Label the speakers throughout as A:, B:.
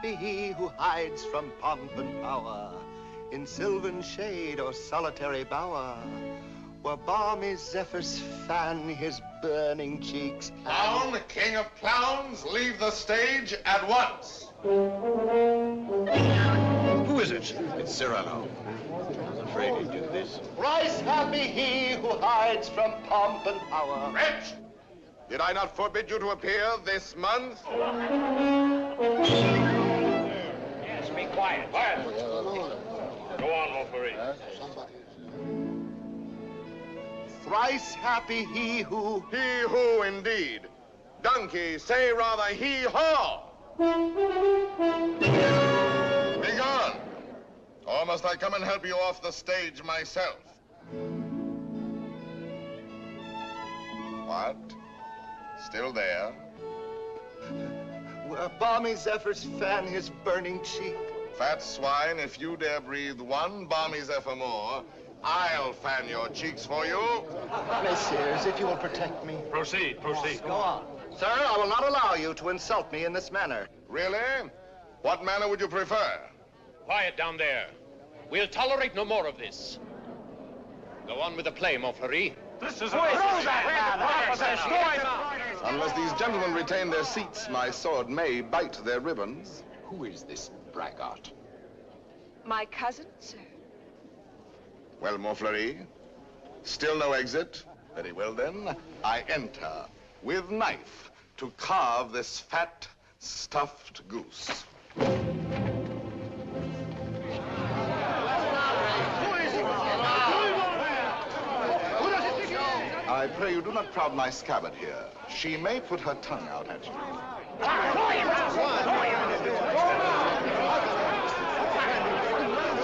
A: happy he who hides from pomp and power in sylvan shade or solitary bower, where balmy zephyrs fan his burning cheeks.
B: Clown, king of clowns, leave the stage at once.
C: Who is it? It's Cyrano. I was afraid he'd do this.
A: Thrice happy he who hides from pomp and power.
B: Wretch! Did I not forbid you to appear this month?
C: Yes, be quiet. Quiet. Go on, Montfleury.
A: Thrice happy he who...
B: He who, indeed. Donkey, say rather he-haw. Begone. Or must I come and help you off the stage myself? What? Still there?
A: Where balmy zephyrs fan his burning cheek.
B: Fat swine, if you dare breathe one balmy zephyr more, I'll fan your cheeks for you.
A: Messieurs, if you will protect me.
C: Proceed, proceed.
A: Go on. Sir, I will not allow you to insult me in this manner.
B: Really? What manner would you prefer?
C: Quiet down there. We'll tolerate no more of this. Go on with the play, Montfleury. This is
B: Unless these gentlemen retain their seats, my sword may bite their ribbons.
D: Who is this braggart?
E: My cousin, sir.
B: Well, Montfleury, still no exit? Very well, then. I enter with knife to carve this fat, stuffed goose. I pray you do not crowd my scabbard here. She may put her tongue out at you.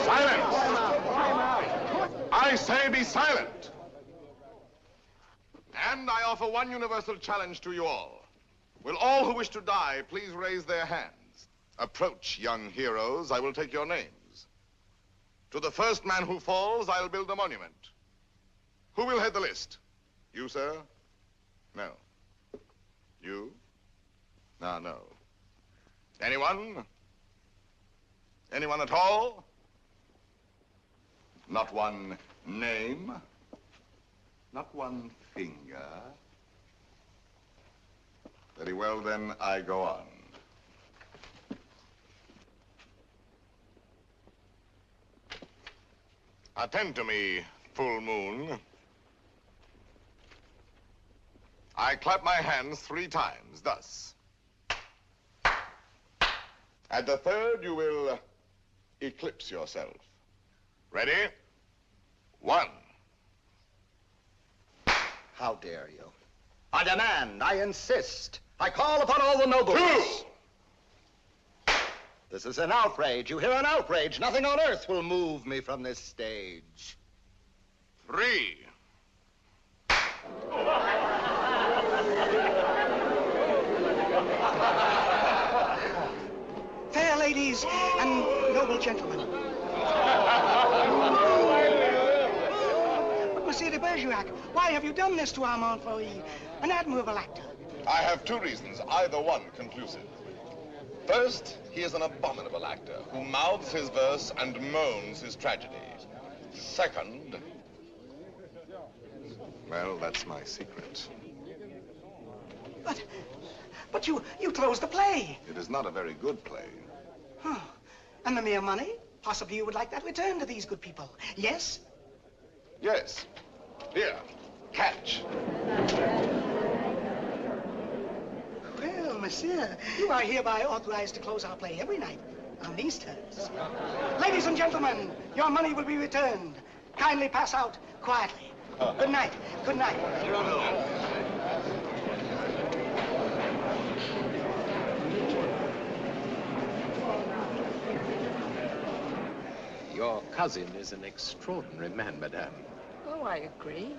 B: Silence! I say be silent! And I offer one universal challenge to you all. Will all who wish to die please raise their hands? Approach, young heroes. I will take your names. To the first man who falls, I'll build a monument. Who will head the list? You, sir? No. You? No, no. Anyone? Anyone at all? Not one name? Not one finger? Very well, then, I go on. Attend to me, full moon. I clap my hands 3 times, thus. At the third, you will eclipse yourself. Ready? 1.
A: How dare you? I demand, I insist, I call upon all the nobles.
B: 2.
A: This is an outrage. You hear, an outrage. Nothing on earth will move me from this stage.
B: 3.
F: Fair ladies and noble gentlemen. But, Monsieur de Bergerac, why have you done this to our Montfleury, an admirable actor?
B: I have 2 reasons, either one conclusive. First, he is an abominable actor who mouths his verse and moans his tragedy. Second, well, that's my secret.
F: But you closed the play.
B: It is not a very good play.
F: Huh. And the mere money? Possibly you would like that returned to these good people. Yes?
B: Yes. Here, catch.
F: Well, monsieur, you are hereby authorized to close our play every night on these terms. Ladies and gentlemen, your money will be returned. Kindly pass out quietly. Good night. Good night.
D: Your cousin is an extraordinary man, madame.
E: Oh, I agree.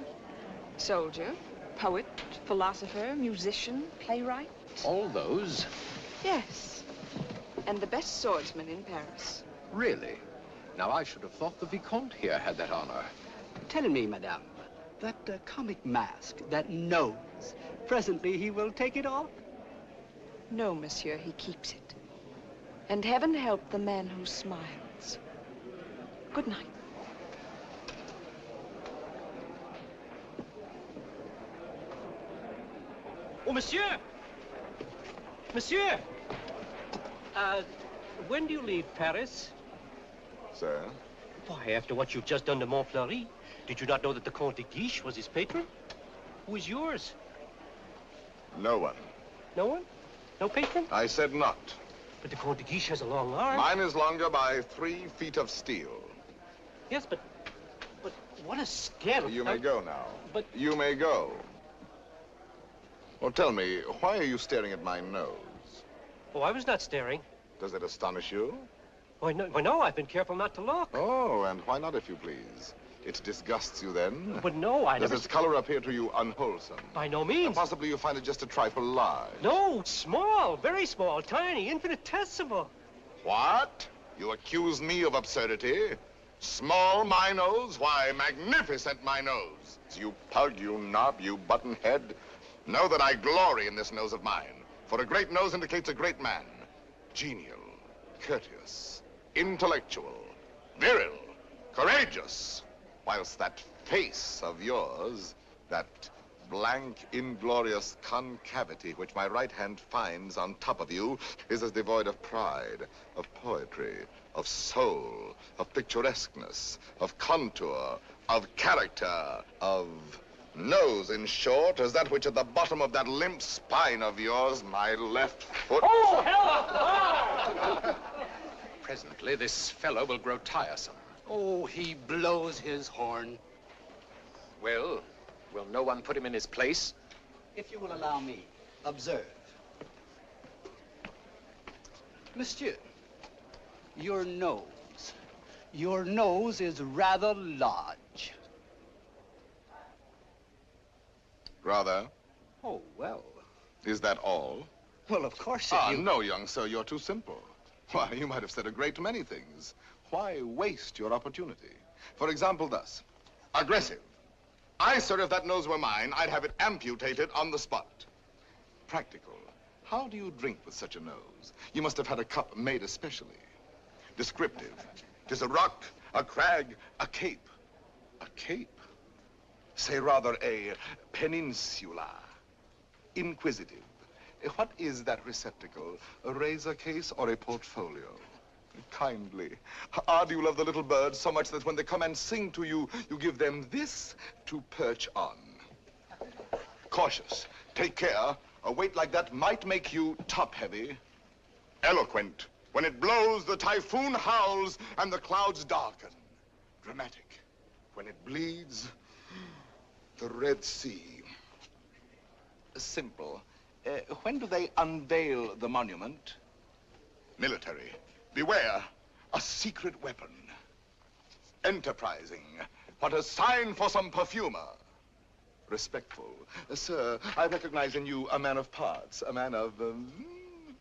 E: Soldier, poet, philosopher, musician, playwright.
D: All those?
E: Yes. And the best swordsman in Paris.
D: Really? Now, I should have thought the Vicomte here had that honor.
G: Tell me, madame, that comic mask, that nose, presently he will take it off?
E: No, monsieur, he keeps it. And heaven help the man who smiles. Good night.
H: Oh, monsieur! Monsieur! When do you leave Paris?
B: Sir?
H: Why, after what you've just done to Montfleury, did you not know that the Comte de Guiche was his patron? Who is yours?
B: No one.
H: No one? No patron?
B: I said not.
H: But the Comte de Guiche has a long arm.
B: Mine is longer by 3 feet of steel.
H: Yes, but what a scandal.
B: You may go now.
H: But...
B: You may go. Well, tell me, why are you staring at my nose?
H: Oh, I was not staring.
B: Does it astonish you?
H: Why, no, I've been careful not to look.
B: Oh, and why not, if you please? It disgusts you, then?
H: But no, I never...
B: Does its color appear to you unwholesome?
H: By no means.
B: And possibly you find it just a trifle large?
H: No, small, very small, tiny, infinitesimal.
B: What? You accuse me of absurdity? Small, my nose? Why, magnificent, my nose. You pug, you knob, you buttonhead. Know that I glory in this nose of mine, for a great nose indicates a great man. Genial, courteous, intellectual, viril, courageous. Whilst that face of yours, that blank, inglorious concavity which my right hand finds on top of you, is as devoid of pride, of poetry, of soul, of picturesqueness, of contour, of character, of nose, in short, as that which at the bottom of that limp spine of yours, my left foot...
H: Oh, help!
D: Presently, this fellow will grow tiresome.
G: Oh, he blows his horn.
D: Well, will no one put him in his place?
G: If you will allow me, observe. Monsieur, your nose is rather large.
B: Rather?
G: Oh, well.
B: Is that all?
G: Well, of course,
B: No, young sir, you're too simple. Why, you might have said a great many things. Why waste your opportunity? For example, thus. Aggressive. Sir, if that nose were mine, I'd have it amputated on the spot. Practical. How do you drink with such a nose? You must have had a cup made especially. Descriptive. 'Tis a rock, a crag, a cape. A cape? Say rather a peninsula. Inquisitive. What is that receptacle? A razor case or a portfolio? Kindly. Do you love the little birds so much that when they come and sing to you, you give them this to perch on? Cautious. Take care. A weight like that might make you top-heavy. Eloquent. When it blows, the typhoon howls and the clouds darken. Dramatic. When it bleeds, the Red Sea. Simple. When do they unveil the monument? Military. Beware, a secret weapon. Enterprising. What a sign for some perfumer. Respectful. Sir, I recognize in you a man of parts, a man of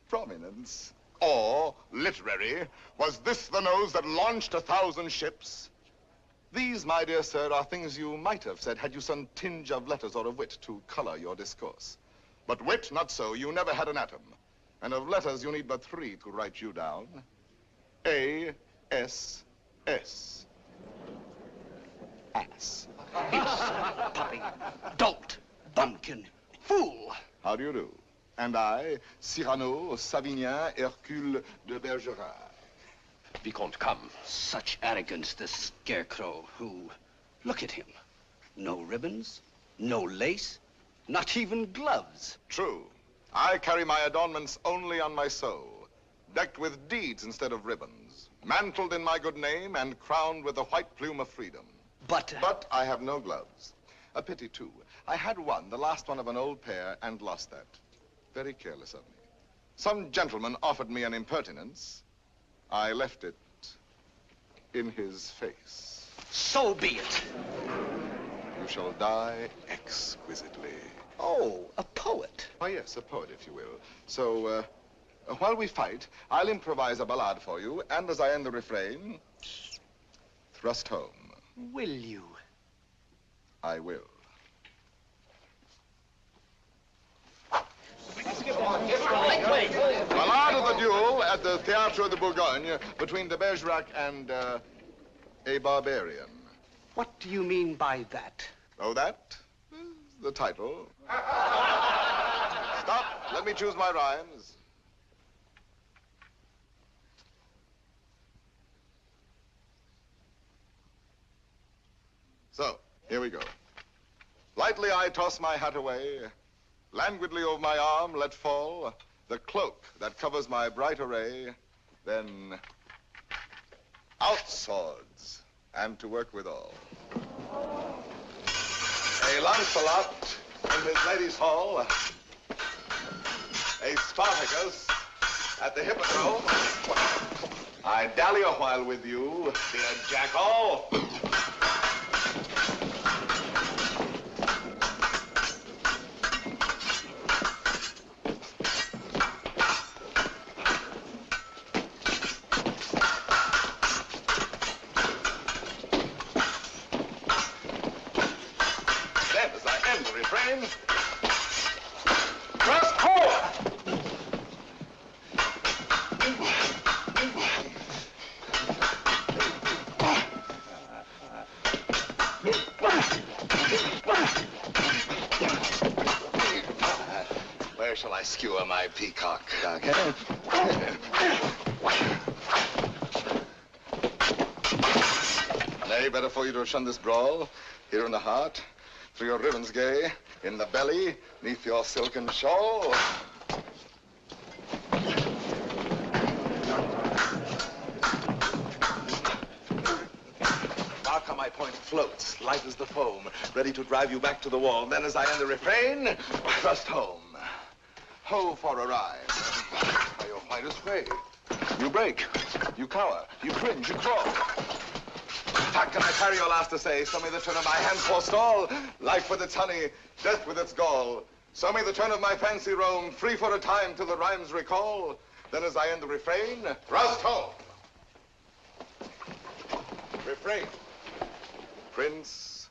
B: prominence. Or, literary, was this the nose that launched 1,000 ships? These, my dear sir, are things you might have said had you some tinge of letters or of wit to color your discourse. But wit, not so. You never had an atom. And of letters, you need but 3 to write you down. A-S-S. Ass.
G: Puppy, dolt, bumpkin, fool.
B: How do you do? And I, Cyrano, Savinien, Hercule de Bergerac.
D: Vicomte, come.
G: Such arrogance, this scarecrow who... Look at him. No ribbons, no lace, not even gloves.
B: True. I carry my adornments only on my soul, decked with deeds instead of ribbons, mantled in my good name and crowned with the white plume of freedom.
G: But
B: I have no gloves. A pity, too. I had one, the last one of an old pair, and lost that. Very careless of me. Some gentleman offered me an impertinence. I left it in his face.
G: So be it.
B: You shall die exquisitely.
G: Oh, a poet.
B: Why, yes, a poet, if you will. So, while we fight, I'll improvise a ballade for you, and as I end the refrain, thrust home.
G: Will you?
B: I will. Ballade of the duel at the Théâtre de Bourgogne between the Bergerac and a barbarian.
G: What do you mean by that?
B: Oh, that? The title. Stop. Let me choose my rhymes. So, here we go. Lightly I toss my hat away, languidly over my arm let fall the cloak that covers my bright array, then out swords, and to work withal. A Lancelot in his lady's hall, a Spartacus at the hippodrome. I dally a while with you, dear jackal. Where shall I skewer my peacock? Nay, better for you to have shunned this brawl. Here in the heart, through your ribbons gay, in the belly, neath your silken shawl. Mark how my point floats, light as the foam, ready to drive you back to the wall. Then as I end the refrain, thrust home. Ho for a rhyme. By your whitest way. You break, you cower, you cringe, you crawl. Tack, can I carry your last essay? So may the turn of my hand forestall. Life with its honey, death with its gall. So may the turn of my fancy roam, free for a time till the rhymes recall. Then as I end the refrain, thrust home. Refrain. Prince,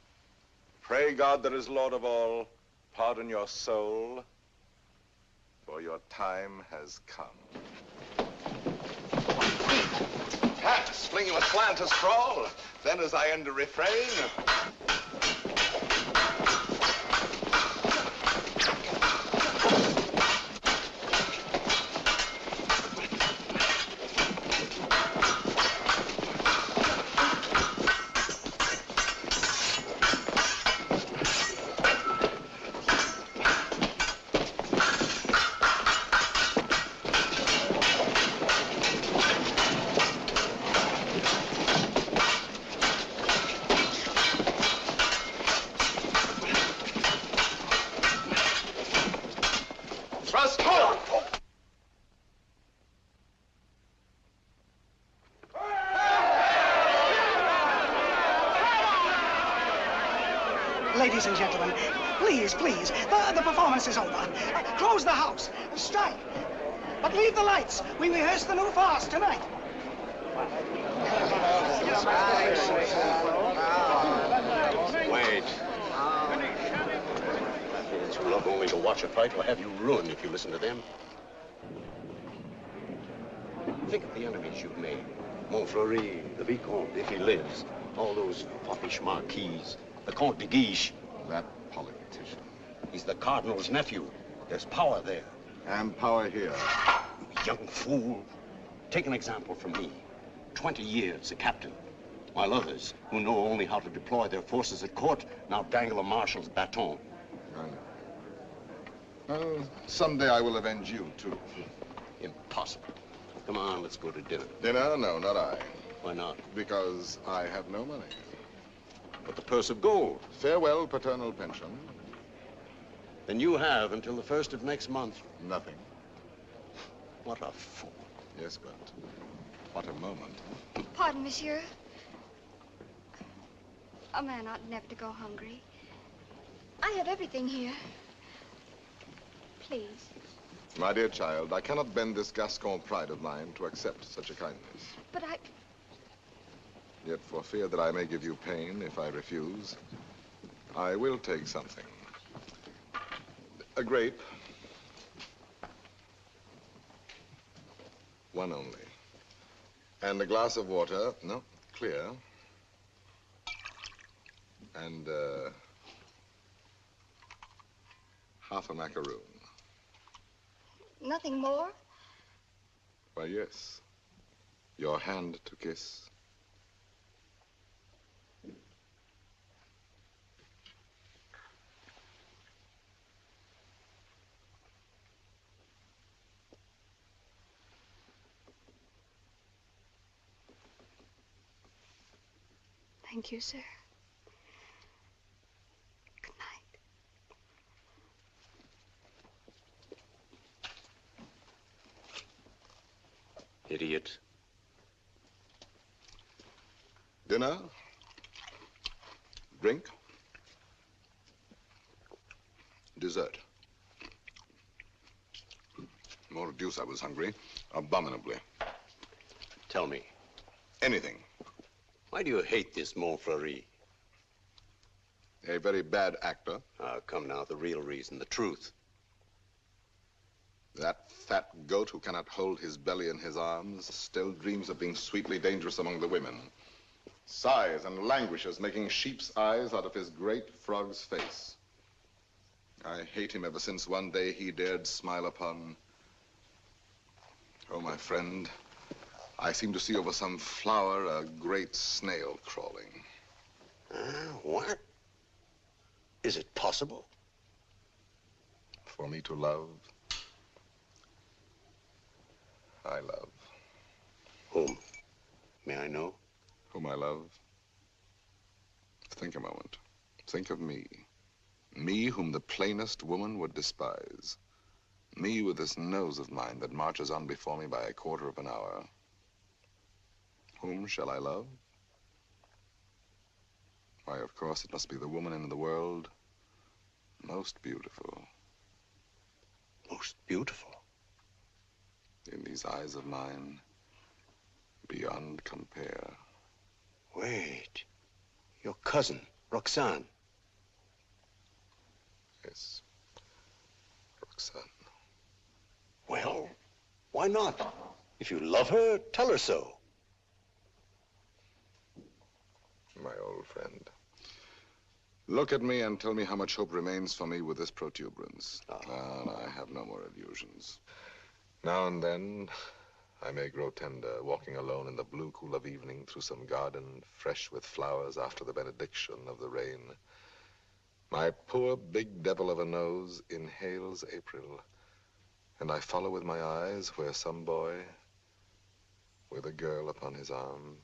B: pray God that is Lord of all, pardon your soul, for your time has come. Pass, fling you aslant, a sprawl. Then as I end the refrain, thrust home.
F: Ladies and gentlemen, please, please, the performance is over. Close the house, strike. But leave the lights. We rehearse the new farce tonight.
D: Wait. You love only to watch a fight will have you ruined if you listen to them. Think of the enemies you've made. Montfleury, the Vicomte, if he lives. All those foppish marquises. The Comte de Guiche.
B: That politician.
D: He's the Cardinal's nephew. There's power there.
B: And power here.
D: You young fool. Take an example from me. 20 years a captain. While others, who know only how to deploy their forces at court, now dangle a marshal's baton.
B: I know. Well, someday I will avenge you, too.
D: Impossible. Come on, let's go to dinner.
B: Dinner? No, not I.
D: Why not?
B: Because I have no money.
D: But the purse of gold.
B: Farewell, paternal pension.
D: Then you have until the 1st of next month.
B: Nothing.
D: What a fool.
B: Yes, but what a moment.
I: Pardon, monsieur. A man ought never to go hungry. I have everything here. Please.
B: My dear child, I cannot bend this Gascon pride of mine to accept such a kindness.
I: But I...
B: Yet for fear that I may give you pain if I refuse, I will take something. A grape. One only. And a glass of water. No, clear. And, half a macaroon.
I: Nothing more?
B: Why, yes. Your hand to kiss.
I: Thank you, sir. Good night.
D: Idiot.
B: Dinner? Drink? Dessert? More deuce, I was hungry. Abominably.
D: Tell me,
B: Anything.
D: why do you hate this Montfleury?
B: A very bad actor.
D: Come now, the real reason, the truth.
B: That fat goat who cannot hold his belly in his arms still dreams of being sweetly dangerous among the women. Sighs and languishes, making sheep's eyes out of his great frog's face. I hate him ever since one day he dared smile upon... Oh, my friend, I seem to see over some flower a great snail crawling.
D: What? Is it possible?
B: For me to love, I love.
D: Whom? May I know?
B: Whom I love? Think a moment. Think of me. Me whom the plainest woman would despise. Me with this nose of mine that marches on before me by a quarter of an hour. Whom shall I love? Why, of course, it must be the woman in the world most beautiful.
D: Most beautiful?
B: In these eyes of mine, beyond compare.
D: Wait. Your cousin, Roxane.
B: Yes, Roxane.
D: Well, why not? If you love her, tell her so.
B: My old friend. Look at me and tell me how much hope remains for me with this protuberance. And I have no more illusions. Now and then, I may grow tender, walking alone in the blue cool of evening through some garden fresh with flowers after the benediction of the rain. My poor big devil of a nose inhales April, and I follow with my eyes where some boy, with a girl upon his arm,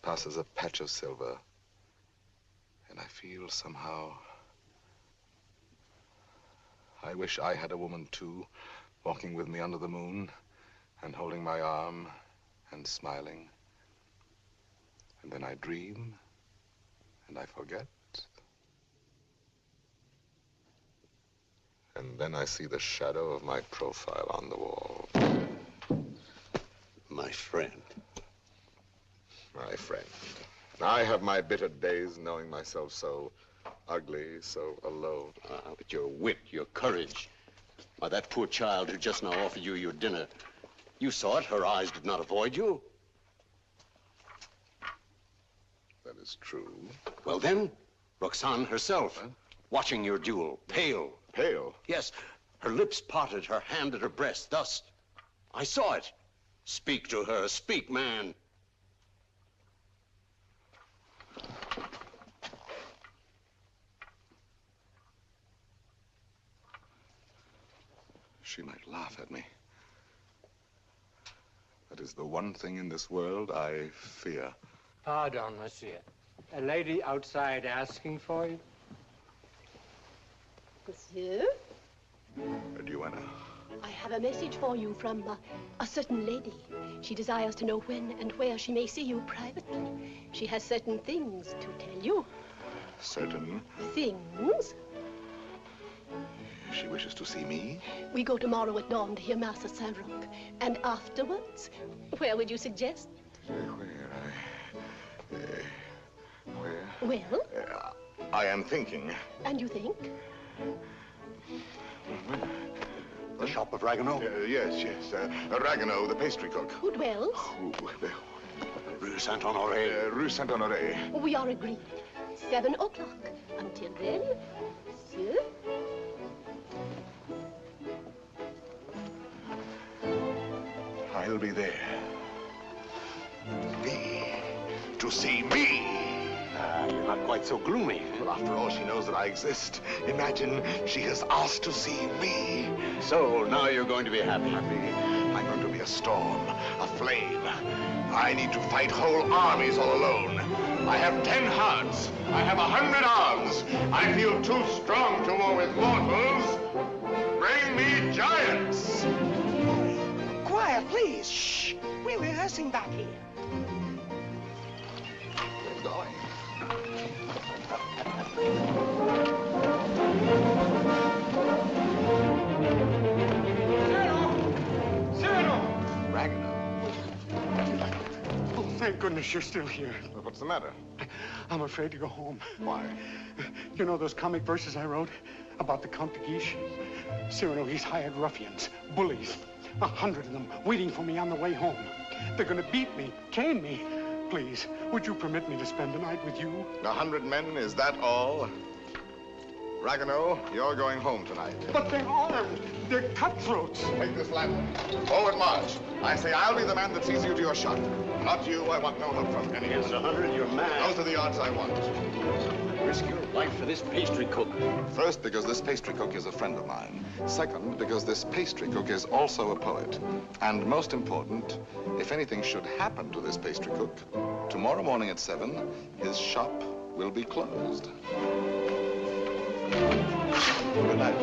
B: passes a patch of silver, and I feel somehow, I wish I had a woman too, walking with me under the moon, and holding my arm, and smiling. And then I dream, and I forget. And then I see the shadow of my profile on the wall.
D: My friend.
B: My friend. I have my bitter days knowing myself so ugly, so alone.
D: But your wit, your courage. Why, that poor child who just now offered you your dinner, you saw it. Her eyes did not avoid you.
B: That is true.
D: Well, then, Roxane herself, watching your duel, pale.
B: Pale?
D: Yes, her lips parted, her hand at her breast, thus. I saw it. Speak to her. Speak, man.
B: She might laugh at me. That is the one thing in this world I fear.
J: Pardon, monsieur. A lady outside asking for you?
K: Monsieur?
B: Duenna.
K: I have a message for you from a certain lady. She desires to know when and where she may see you privately. She has certain things to tell you.
B: Certain?
K: Things?
B: She wishes to see me?
K: We go tomorrow at dawn to hear Mass at Saint-Roch. And afterwards, where would you suggest?
B: Where?
K: Well?
B: I am thinking.
K: And you think?
D: The shop of Ragueneau?
B: Yes. Ragueneau, the pastry cook.
K: Who dwells?
D: Rue Saint-Honoré.
B: Rue Saint-Honoré.
K: We are agreed. 7 o'clock. Until then, monsieur.
B: I'll be there. To see me.
D: You're not quite so gloomy.
B: Well, after all, she knows that I exist. Imagine she has asked to see me.
D: So, now you're going to be happy.
B: I'm going to be a storm, a flame. I need to fight whole armies all alone. I have 10 hearts. I have 100 arms. I feel too strong to war with mortals. Bring me giants.
F: Quiet, please. Shh. We're rehearsing back here.
B: Where's going?
J: Cyrano!
B: Ragueneau.
J: Oh, thank goodness you're still here.
B: Well, what's the matter?
J: I'm afraid to go home.
B: Why?
J: You know those comic verses I wrote about the Count de Guiche? Cyrano, he's hired ruffians, bullies, 100 of them waiting for me on the way home. They're going to beat me, cane me. Please, would you permit me to spend the night with you?
B: 100 men, is that all? Ragueneau, you're going home tonight.
J: But they're armed. They're cutthroats.
B: Take this lantern. Forward march. I say I'll be the man that sees you to your shot. Not you. I want no help from any of you.
D: 100, you're mad.
B: Those are the odds I want.
D: Risk your life for this pastry cook.
B: First, because this pastry cook is a friend of mine. Second, because this pastry cook is also a poet. And most important, if anything should happen to this pastry cook, tomorrow morning at 7, his shop will be closed. Good night.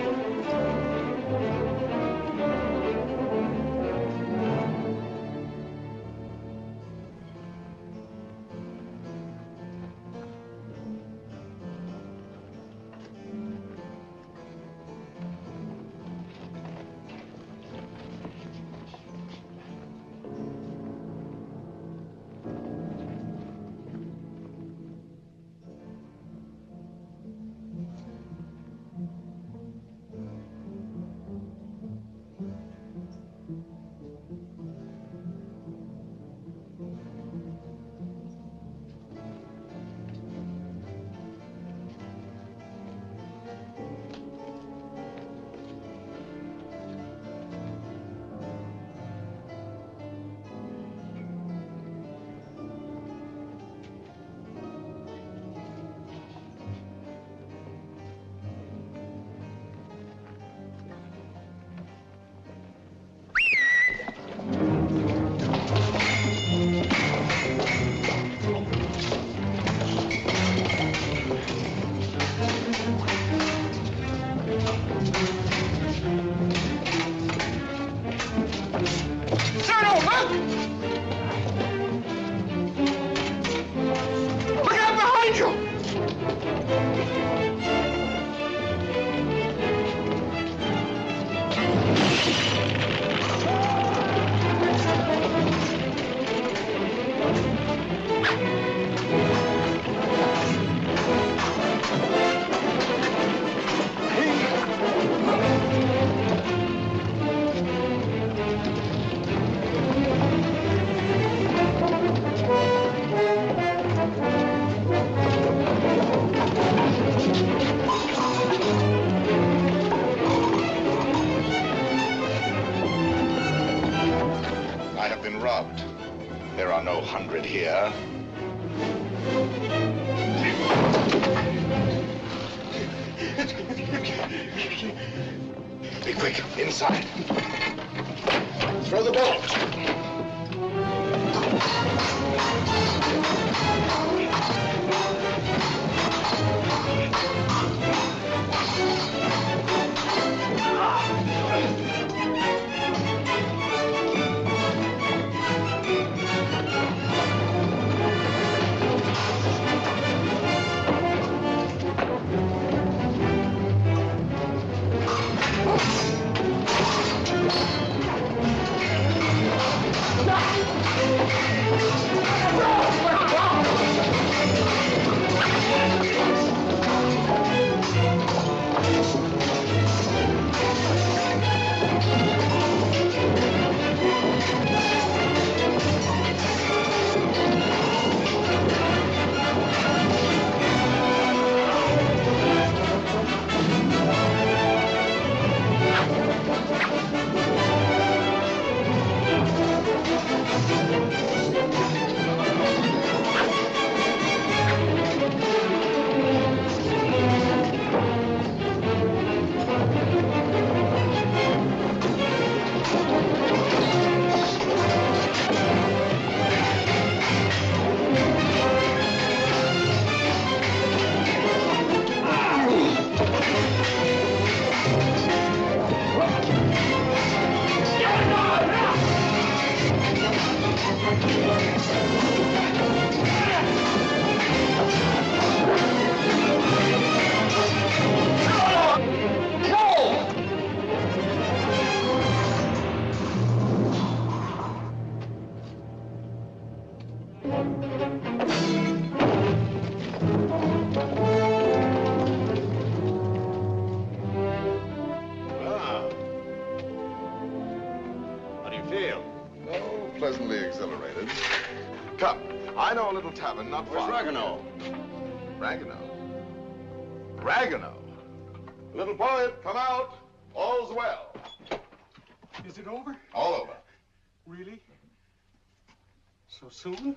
B: Robbed. There are no 100 here. Be quick, inside. Throw the bolt. Come, I know a little tavern not far.
D: Where's Ragueneau?
B: Ragueneau? Ragueneau? Little poet, come out. All's well.
J: Is it over?
B: All over.
J: Really? So soon?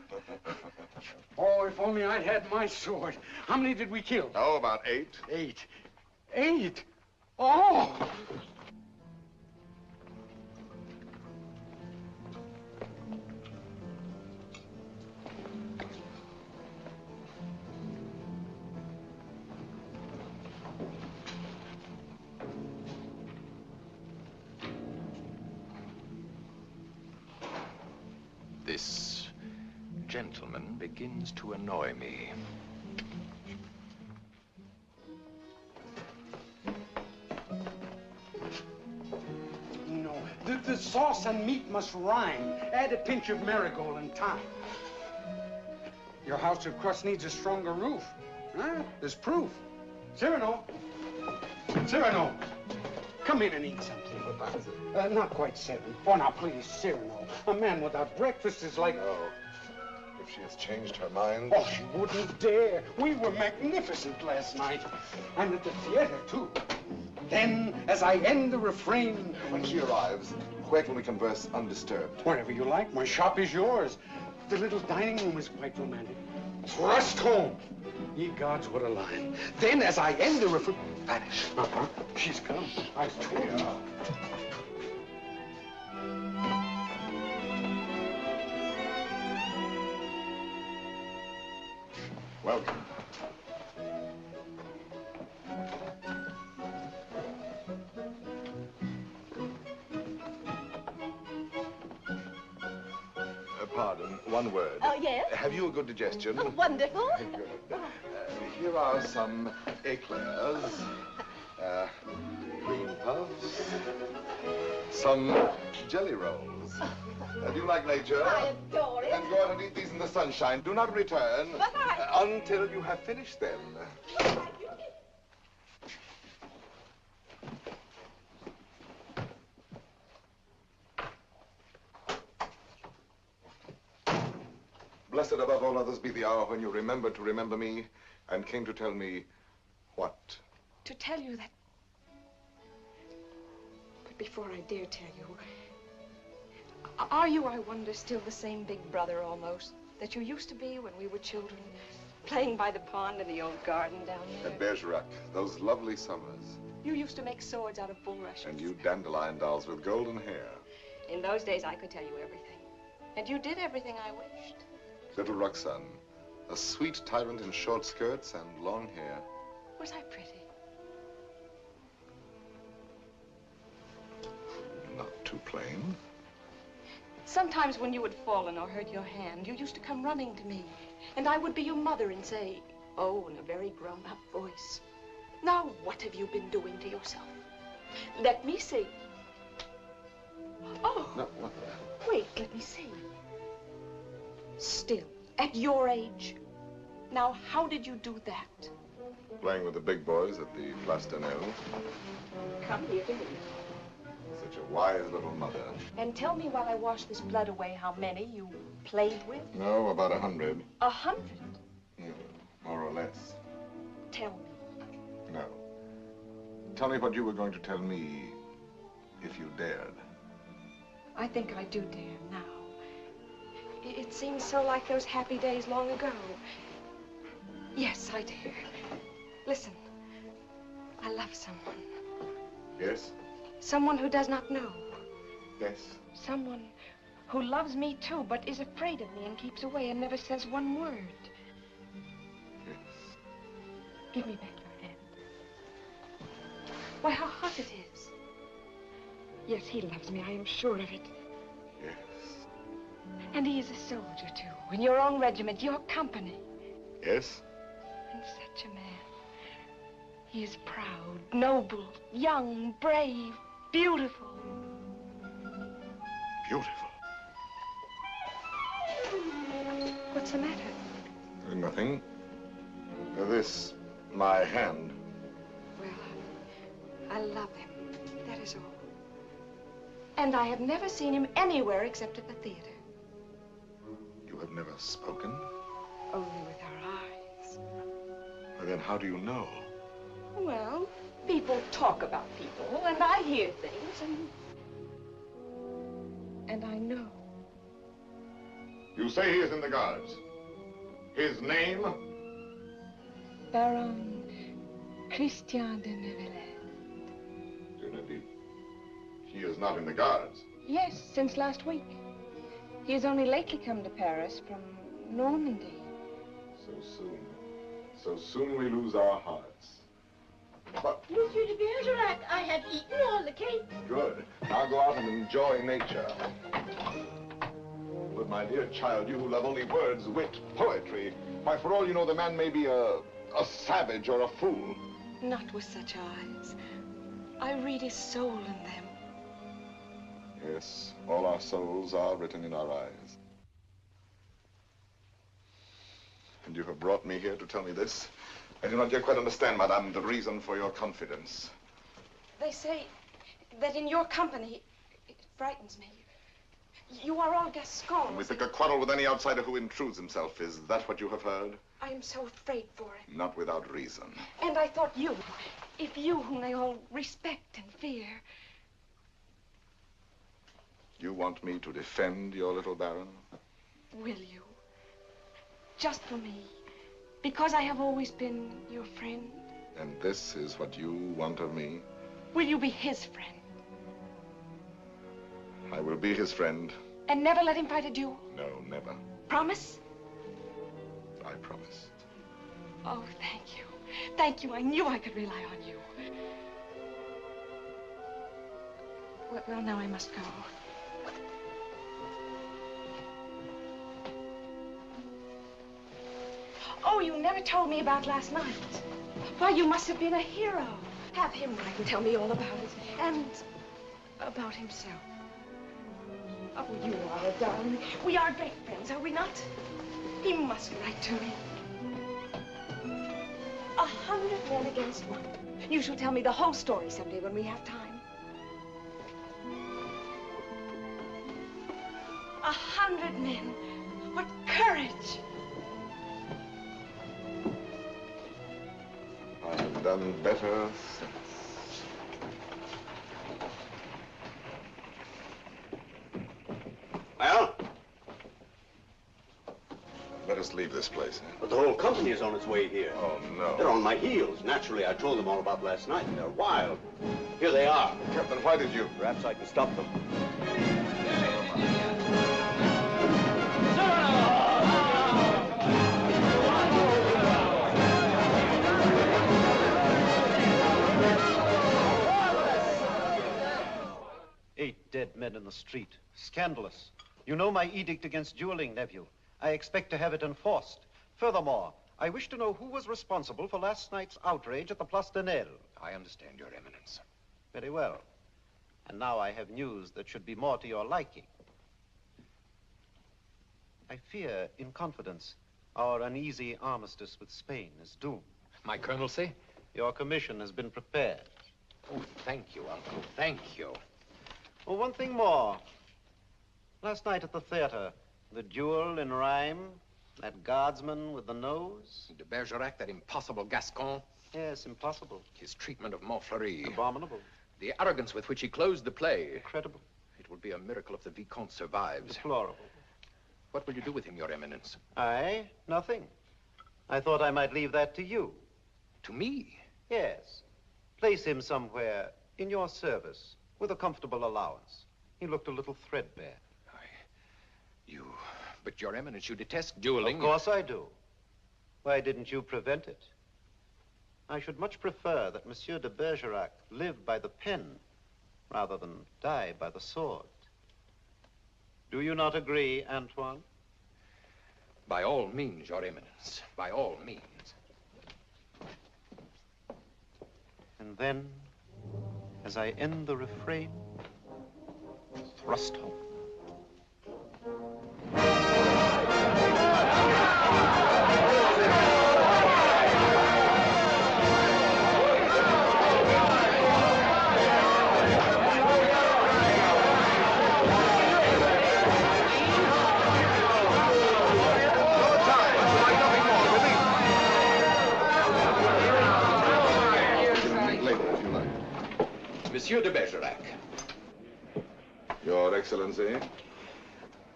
J: Oh, if only I'd had my sword. How many did we kill?
B: Oh, about 8.
J: 8. 8? Oh!
C: This gentleman begins to annoy me.
J: No, the sauce and meat must rhyme. Add a pinch of marigold and thyme. Your house of crust needs a stronger roof. Huh? There's proof. Cyrano! Cyrano! Come in and eat something. Not quite 7. Oh, now, please, Cyrano. A man without breakfast is like...
B: Oh, if she has changed her mind...
J: Oh, she wouldn't dare. We were magnificent last night. And at the theater, too. Then, as I end the refrain...
B: When she arrives, where can we converse undisturbed?
J: Wherever you like. My shop is yours. The little dining room is quite romantic. Thrust home. Ye gods, what a line. Then, as I end the refrain... Vanish. Uh-huh. She's come. I told you.
B: Welcome. Pardon, one word.
K: Oh, yes?
B: Have you a good digestion?
K: Oh, wonderful.
B: Good. Here are some eclairs, cream puffs, some jelly rolls. Do you like nature?
K: I adore it.
B: Then go out and eat these in the sunshine. Do not return until you have finished them. Blessed above all others be the hour when you remembered to remember me and came to tell me what?
E: To tell you that... But before I dare tell you, are you, I wonder, still the same big brother almost that you used to be when we were children, playing by the pond in the old garden down there?
B: At Bergerac, those lovely summers.
E: You used to make swords out of bulrushes.
B: And you dandelion dolls with golden hair.
E: In those days, I could tell you everything. And you did everything I wished.
B: Little Roxanne, a sweet tyrant in short skirts and long hair.
E: Was I pretty?
B: Not too plain.
E: Sometimes when you had fallen or hurt your hand, you used to come running to me. And I would be your mother and say, oh, in a very grown-up voice, now what have you been doing to yourself? Let me see. Oh.
B: No, what?
E: Wait, let me see. Still, at your age. Now, how did you do that?
B: Playing with the big boys at the Place d'Anel.
E: Come here to me.
B: Such a wise little mother.
E: And tell me while I wash this blood away how many you played with.
B: No, about 100.
E: 100?
B: More or less.
E: Tell me.
B: No. Tell me what you were going to tell me if you dared.
E: I think I do dare now. It seems so like those happy days long ago. Yes, I dare. Listen, I love someone.
B: Yes?
E: Someone who does not know.
B: Yes.
E: Someone who loves me too, but is afraid of me and keeps away and never says one word.
B: Yes.
E: Give me back your hand. Why, how hot it is. Yes, he loves me, I am sure of it.
B: Yes.
E: And he is a soldier, too, in your own regiment, your company.
B: Yes?
E: And such a man. He is proud, noble, young, brave, beautiful.
B: Beautiful.
E: What's the matter?
B: Nothing. This, my hand.
E: Well, I love him. That is all. And I have never seen him anywhere except at the theater.
B: You have have never spoken.
E: Only with our eyes.
B: Well, then how do you know?
E: Well, people talk about people, and I hear things, and I know.
B: You say he is in the guards. His name?
E: Baron Christian de Neuvillette.
B: He is not in the guards.
E: Yes, since last week. He has only lately come to Paris from Normandy.
B: So soon. So soon we lose our hearts. But...
K: Monsieur de Bergerac, I have eaten all the cake.
B: Good. Now go out and enjoy nature. But my dear child, you who love only words, wit, poetry, why, for all you know, the man may be a savage or a fool.
E: Not with such eyes. I read his soul in them.
B: Yes, all our souls are written in our eyes. And you have brought me here to tell me this? I do not yet quite understand, madame, the reason for your confidence.
E: They say that in your company, it frightens me. You are all Gascons.
B: We pick a quarrel with any outsider who intrudes himself. Is that what you have heard?
E: I am so afraid for it.
B: Not without reason.
E: And I thought you, if you whom they all respect and fear.
B: You want me to defend your little baron?
E: Will you? Just for me. Because I have always been your friend.
B: And this is what you want of me?
E: Will you be his friend?
B: I will be his friend.
E: And never let him fight a duel?
B: No, never.
E: Promise?
B: I promise.
E: Oh, thank you. Thank you. I knew I could rely on you. Well, now I must go. Oh, you never told me about last night. Why, you must have been a hero. Have him write and tell me all about it. And about himself. Oh, you are a darling. We are great friends, are we not? He must write to me. 100 men against one. You shall tell me the whole story someday when we have time. 100 men. What courage!
B: I have done better since.
D: Well?
B: Let us leave this place.
D: But the whole company is on its way here.
B: Oh, no.
D: They're on my heels. Naturally, I told them all about last night. They're wild. Here they are.
B: Captain, why did you?
D: Perhaps I can stop them.
L: Dead men in the street. Scandalous. You know my edict against dueling, nephew. I expect to have it enforced. Furthermore, I wish to know who was responsible for last night's outrage at the Place de Nel.
C: I understand, Your Eminence.
L: Very well. And now I have news that should be more to your liking. I fear, in confidence, our uneasy armistice with Spain is doomed.
C: My colonelcy?
L: Your commission has been prepared.
C: Oh, thank you, Uncle. Thank you.
L: Oh, one thing more. Last night at the theater, the duel in rhyme, that guardsman with the nose.
C: De Bergerac, that impossible Gascon.
L: Yes, impossible.
C: His treatment of Montfleury.
L: Abominable.
C: The arrogance with which he closed the play.
L: Incredible.
C: It will be a miracle if the Vicomte survives.
L: Deplorable. What
C: will you do with him, Your Eminence?
L: I? Nothing. I thought I might leave that to you.
C: To me?
L: Yes. Place him somewhere in your service. With a comfortable allowance. He looked a little threadbare.
C: But Your Eminence, you detest dueling.
L: Of course I do. Why didn't you prevent it? I should much prefer that Monsieur de Bergerac live by the pen rather than die by the sword. Do you not agree, Antoine?
C: By all means, Your Eminence. By all means.
L: And then, as I end the refrain, thrust home.
C: Monsieur de Bergerac.
B: Your Excellency.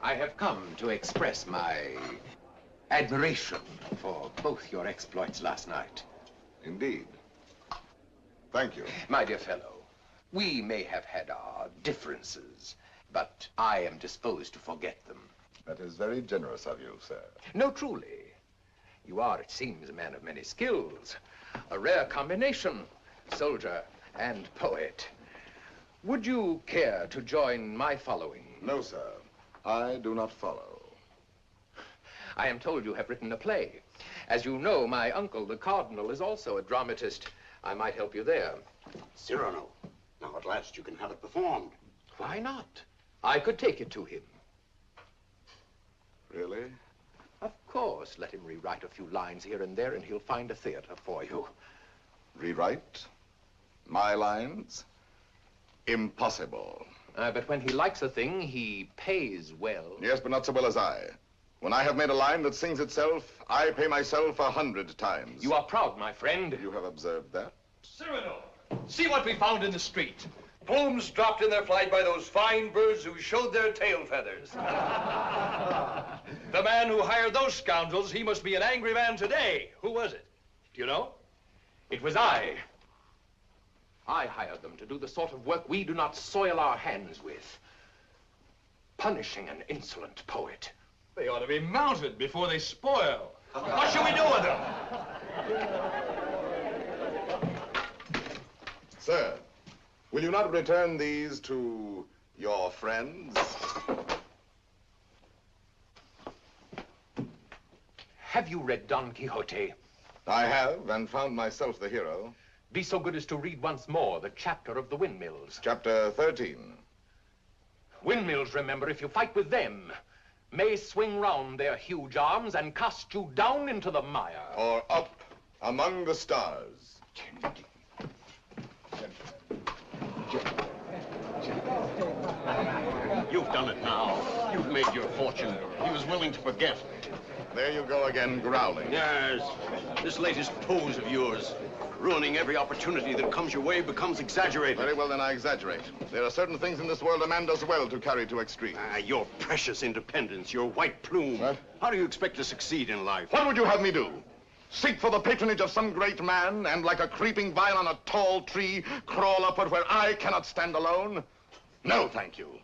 C: I have come to express my admiration for both your exploits last night.
B: Indeed. Thank you.
C: My dear fellow, we may have had our differences, but I am disposed to forget them.
B: That is very generous of you, sir.
C: No, truly. You are, it seems, a man of many skills. A rare combination, soldier and poet. Would you care to join my following?
B: No, sir. I do not follow.
C: I am told you have written a play. As you know, my uncle, the Cardinal, is also a dramatist. I might help you there.
D: Cyrano, now at last you can have it performed.
C: Why not? I could take it to him.
B: Really?
C: Of course. Let him rewrite a few lines here and there, and he'll find a theater for you.
B: Rewrite? My lines? Impossible.
C: But when he likes a thing, he pays well.
B: Yes, but not so well as I. When I have made a line that sings itself, I pay myself 100 times.
C: You are proud, my friend.
B: You have observed that?
M: Cyrano, see what we found in the street. Plumes dropped in their flight by those fine birds who showed their tail feathers. The man who hired those scoundrels, he must be an angry man today. Who was it? Do you know?
C: It was I. I hired them to do the sort of work we do not soil our hands with. Punishing an insolent poet.
M: They ought to be mounted before they spoil. What shall we do with them?
B: Sir, will you not return these to your friends?
C: Have you read Don Quixote?
B: I have, and found myself the hero.
C: Be so good as to read once more the chapter of the windmills.
B: Chapter 13.
C: Windmills, remember, if you fight with them, may swing round their huge arms and cast you down into the mire.
B: Or up among the stars.
D: You've done it now. You've made your fortune. He was willing to forget.
B: There you go again, growling.
D: Yes. This latest pose of yours, ruining every opportunity that comes your way, becomes exaggerated.
B: Very well, then I exaggerate. There are certain things in this world a man does well to carry to extremes.
D: Your precious independence, your white plume.
B: What?
D: How do you expect to succeed in life?
B: What would you have me do? Seek for the patronage of some great man, and like a creeping vine on a tall tree, crawl upward where I cannot stand alone? No, thank you.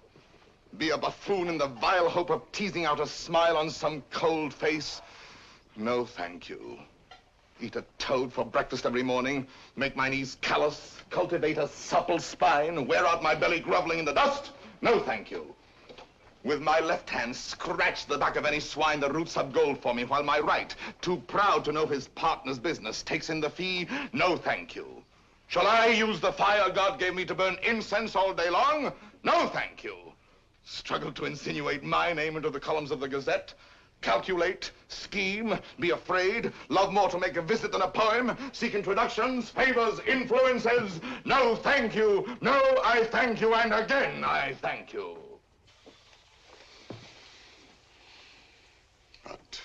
B: Be a buffoon in the vile hope of teasing out a smile on some cold face? No, thank you. Eat a toad for breakfast every morning, make my knees callous, cultivate a supple spine, wear out my belly groveling in the dust? No, thank you. With my left hand, scratch the back of any swine that roots up gold for me, while my right, too proud to know his partner's business, takes in the fee? No, thank you. Shall I use the fire God gave me to burn incense all day long? No, thank you. Struggle to insinuate my name into the columns of the Gazette? Calculate, scheme, be afraid, love more to make a visit than a poem, seek introductions, favors, influences? No, thank you. No, I thank you, and again, I thank you. But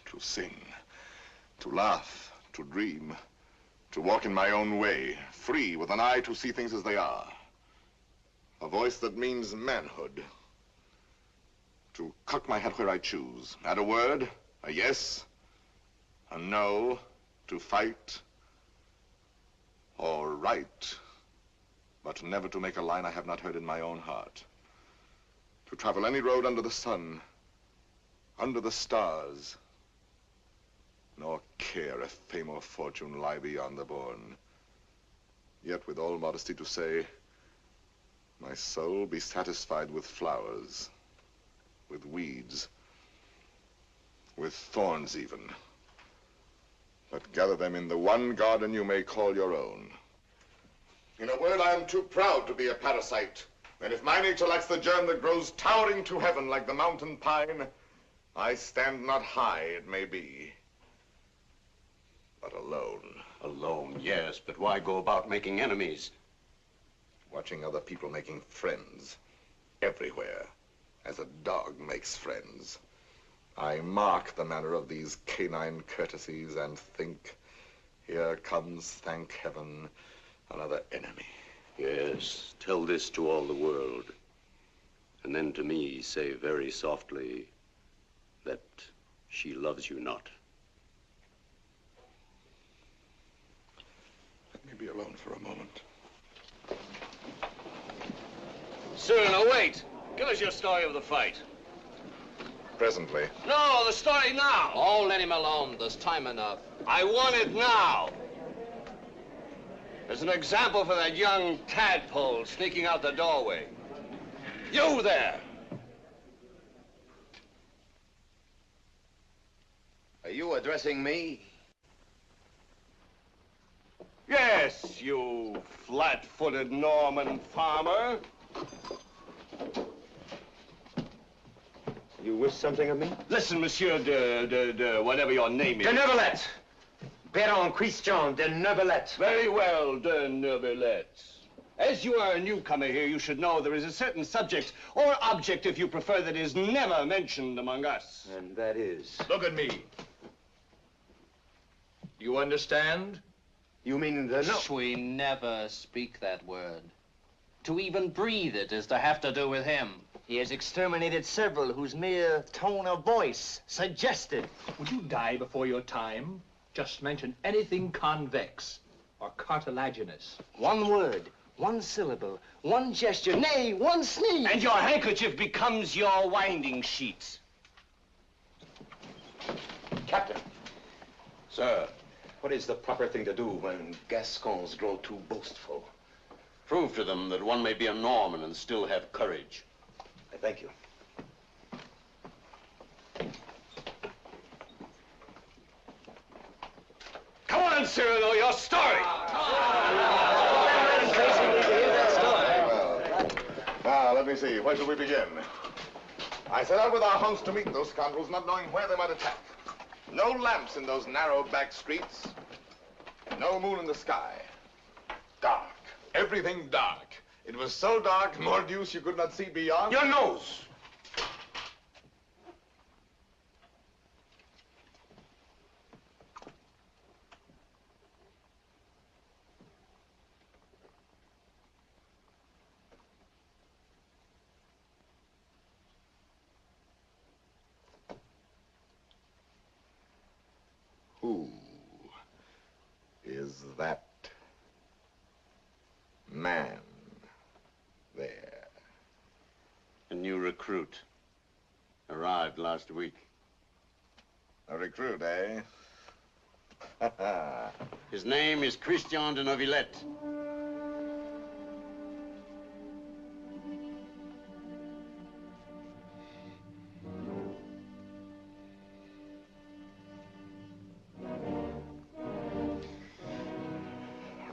B: to sing, to laugh, to dream, to walk in my own way, free, with an eye to see things as they are. A voice that means manhood. To cock my head where I choose. Add a word, a yes, a no, to fight or write, but never to make a line I have not heard in my own heart. To travel any road under the sun, under the stars, nor care if fame or fortune lie beyond the bourne. Yet with all modesty to say, my soul be satisfied with flowers, with weeds, with thorns even, but gather them in the one garden you may call your own. In a word, I am too proud to be a parasite, and if my nature lacks the germ that grows towering to heaven like the mountain pine, I stand not high, it may be, but alone.
D: Alone, yes, but why go about making enemies?
B: Watching other people making friends everywhere, as a dog makes friends. I mark the manner of these canine courtesies and think, here comes, thank heaven, another enemy.
D: Yes, tell this to all the world. And then to me say very softly that she loves you not.
B: Let me be alone for a moment.
G: Cyrano, wait. Give us your story of the fight.
B: Presently.
G: No, the story now.
C: Oh, let him alone. There's time enough.
G: I want it now. As an example for that young tadpole sneaking out the doorway. You there.
C: Are you addressing me?
G: Yes, you flat-footed Norman farmer.
L: You wish something of me?
G: Listen, Monsieur de whatever your name is.
L: De Neuvillette. Baron Christian de Neuvillette.
G: Very well, de Neuvillette. As you are a newcomer here, you should know there is a certain subject, or object if you prefer, that is never mentioned among us.
L: And that is?
M: Look at me. You understand?
L: You mean the no?
C: We never speak that word. To even breathe it is to have to do with him.
N: He has exterminated several whose mere tone of voice suggested.
M: Would you die before your time? Just mention anything convex or cartilaginous.
N: One word, one syllable, one gesture, nay, one sneeze.
G: And your handkerchief becomes your winding sheet.
D: Captain. Sir, what is the proper thing to do when Gascons grow too boastful? Prove to them that one may be a Norman and still have courage. I thank you.
G: Come on, Cyrano, your story.
B: Now, let me see. Where shall we begin? I set out with our host to meet those scoundrels, not knowing where they might attack. No lamps in those narrow back streets. No moon in the sky. Dark. Everything dark. It was so dark, mordius, you could not see beyond.
G: Your nose.
B: Who is that man there?
D: A new recruit. Arrived last week.
B: A recruit, eh?
D: His name is Christian de Neuvillette.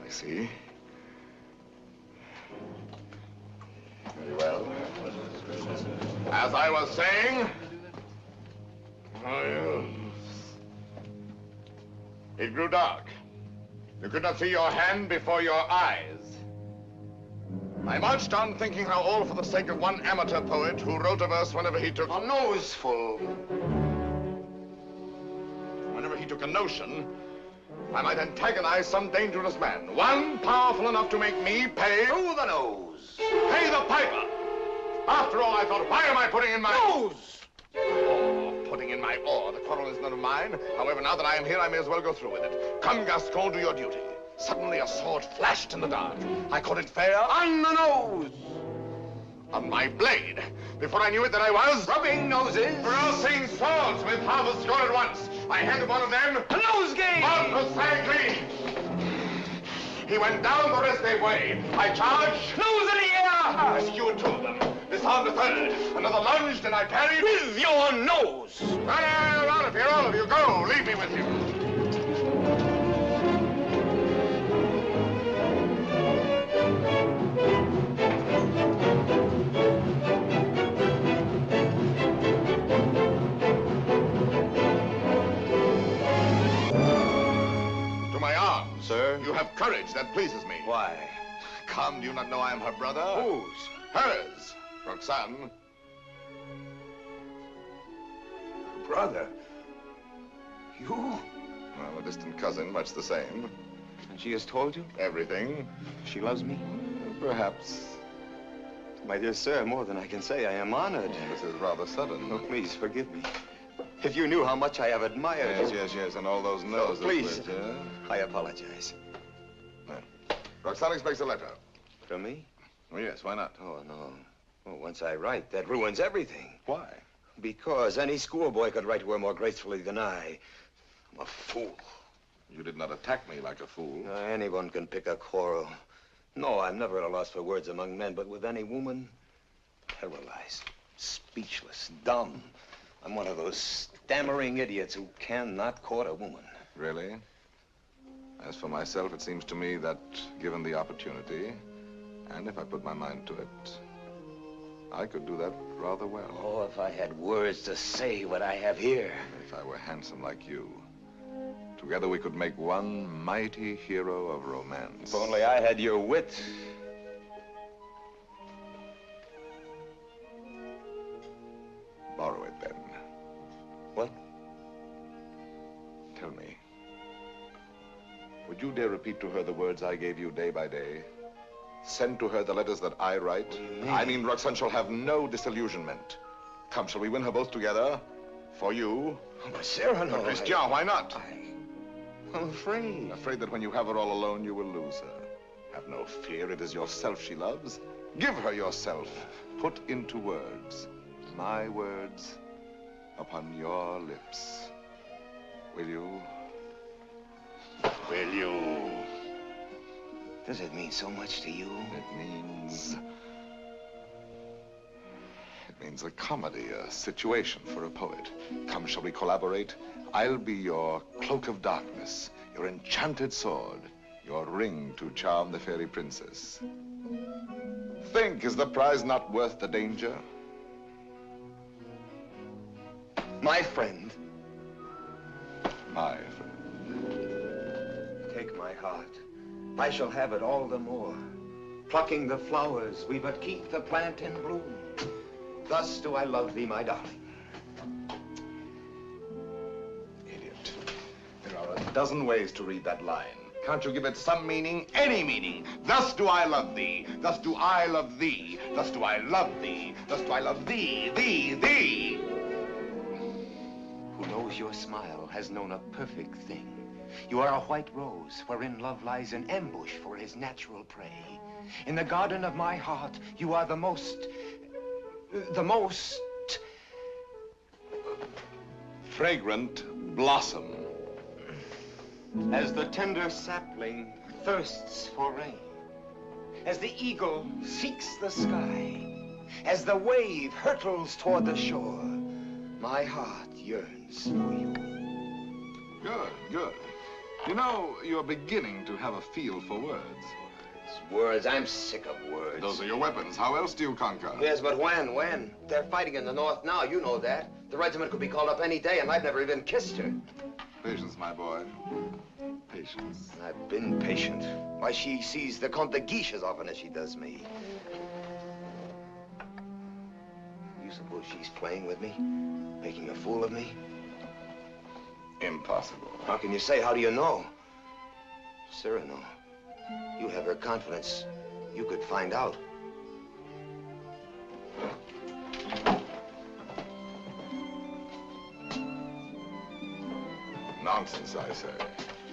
B: I see. Very well. As I was saying, it grew dark. You could not see your hand before your eyes. I marched on thinking how all for the sake of one amateur poet who wrote a verse whenever he took a noseful. Whenever he took a notion, I might antagonize some dangerous man. One powerful enough to make me pay through the nose. Pay the piper. After all, I thought, why am I putting in my nose? Oh, putting in my oar. The quarrel is none of mine. However, now that I am here, I may as well go through with it. Come, Gascon, do your duty. Suddenly, a sword flashed in the dark. I caught it fair on the nose. On my blade. Before I knew it, that I was rubbing noses. Crossing swords with half a score at once. I handed one of them a nosegay. One was sang clean. He went down the rest their way. I charged. Nose in the air. I secured two of them. Disarmed a third. Another lunged, and I parried with your nose. Run out of here, all of you. Go. Leave me with you. Sir? You have courage. That pleases me.
L: Why?
B: Come, do you not know I am her brother?
L: Whose?
B: Hers. Roxanne.
L: Brother? You?
B: Well, a distant cousin, much the same.
L: And she has told you?
B: Everything.
L: She loves me?
B: Perhaps.
O: My dear sir, more than I can say, I am honored.
B: This is rather sudden.
O: Oh, please, forgive me. If you knew how much I have admired you.
B: Yes, and all those noses.
O: Please, I apologize.
B: Roxane expects a letter.
O: From me?
B: Oh, yes, why not?
O: Oh, no. Oh, once I write, that ruins everything.
B: Why?
O: Because any schoolboy could write to her more gracefully than I. I'm a fool.
B: You did not attack me like a fool.
O: Anyone can pick a quarrel. No, I'm never at a loss for words among men, but with any woman, paralyzed, speechless, dumb. I'm one of those stammering idiots who cannot court a woman.
B: Really? As for myself, it seems to me that, given the opportunity, and if I put my mind to it, I could do that rather well.
O: Oh, if I had words to say what I have here.
B: If I were handsome like you. Together we could make one mighty hero of romance.
O: If only I had your wit.
B: Borrow it, then.
O: What?
B: Tell me. Would you dare repeat to her the words I gave you day by day? Send to her the letters that I write? I mean, Roxane shall have no disillusionment. Come, shall we win her both together? For you?
O: Oh, but Cyrano...
B: But Christian, why not?
O: I'm afraid.
B: Afraid that when you have her all alone, you will lose her. Have no fear, it is yourself she loves. Give her yourself. Put into words, my words, upon your lips. Will you?
O: Will you? Does it mean so much to you?
B: It means a comedy, a situation for a poet. Come, shall we collaborate? I'll be your cloak of darkness, your enchanted sword, your ring to charm the fairy princess. Think, is the prize not worth the danger?
O: My friend.
B: My friend.
O: Take my heart. I shall have it all the more. Plucking the flowers, we but keep the plant in bloom. Thus do I love thee, my darling.
B: Idiot. There are a dozen ways to read that line. Can't you give it some meaning? Any meaning. Thus do I love thee. Thus do I love thee. Thus do I love thee. Thus do I love thee, thee.
O: Who knows your smile has known a perfect thing. You are a white rose wherein love lies in ambush for his natural prey. In the garden of my heart, you are the most
B: fragrant blossom.
O: As the tender sapling thirsts for rain, as the eagle seeks the sky, as the wave hurtles toward the shore, my heart yearns for you.
B: Good. You know, you're beginning to have a feel for words.
O: Words? I'm sick of words.
B: Those are your weapons. How else do you conquer?
O: Yes, but when? They're fighting in the north now, you know that. The regiment could be called up any day, and I've never even kissed her.
B: Patience, my boy. Patience.
O: I've been patient. Why, she sees the Comte de Guiche as often as she does me. You suppose she's playing with me? Making a fool of me?
B: Impossible.
O: How can you say? How do you know? Cyrano, you have her confidence. You could find out.
B: Nonsense, I say.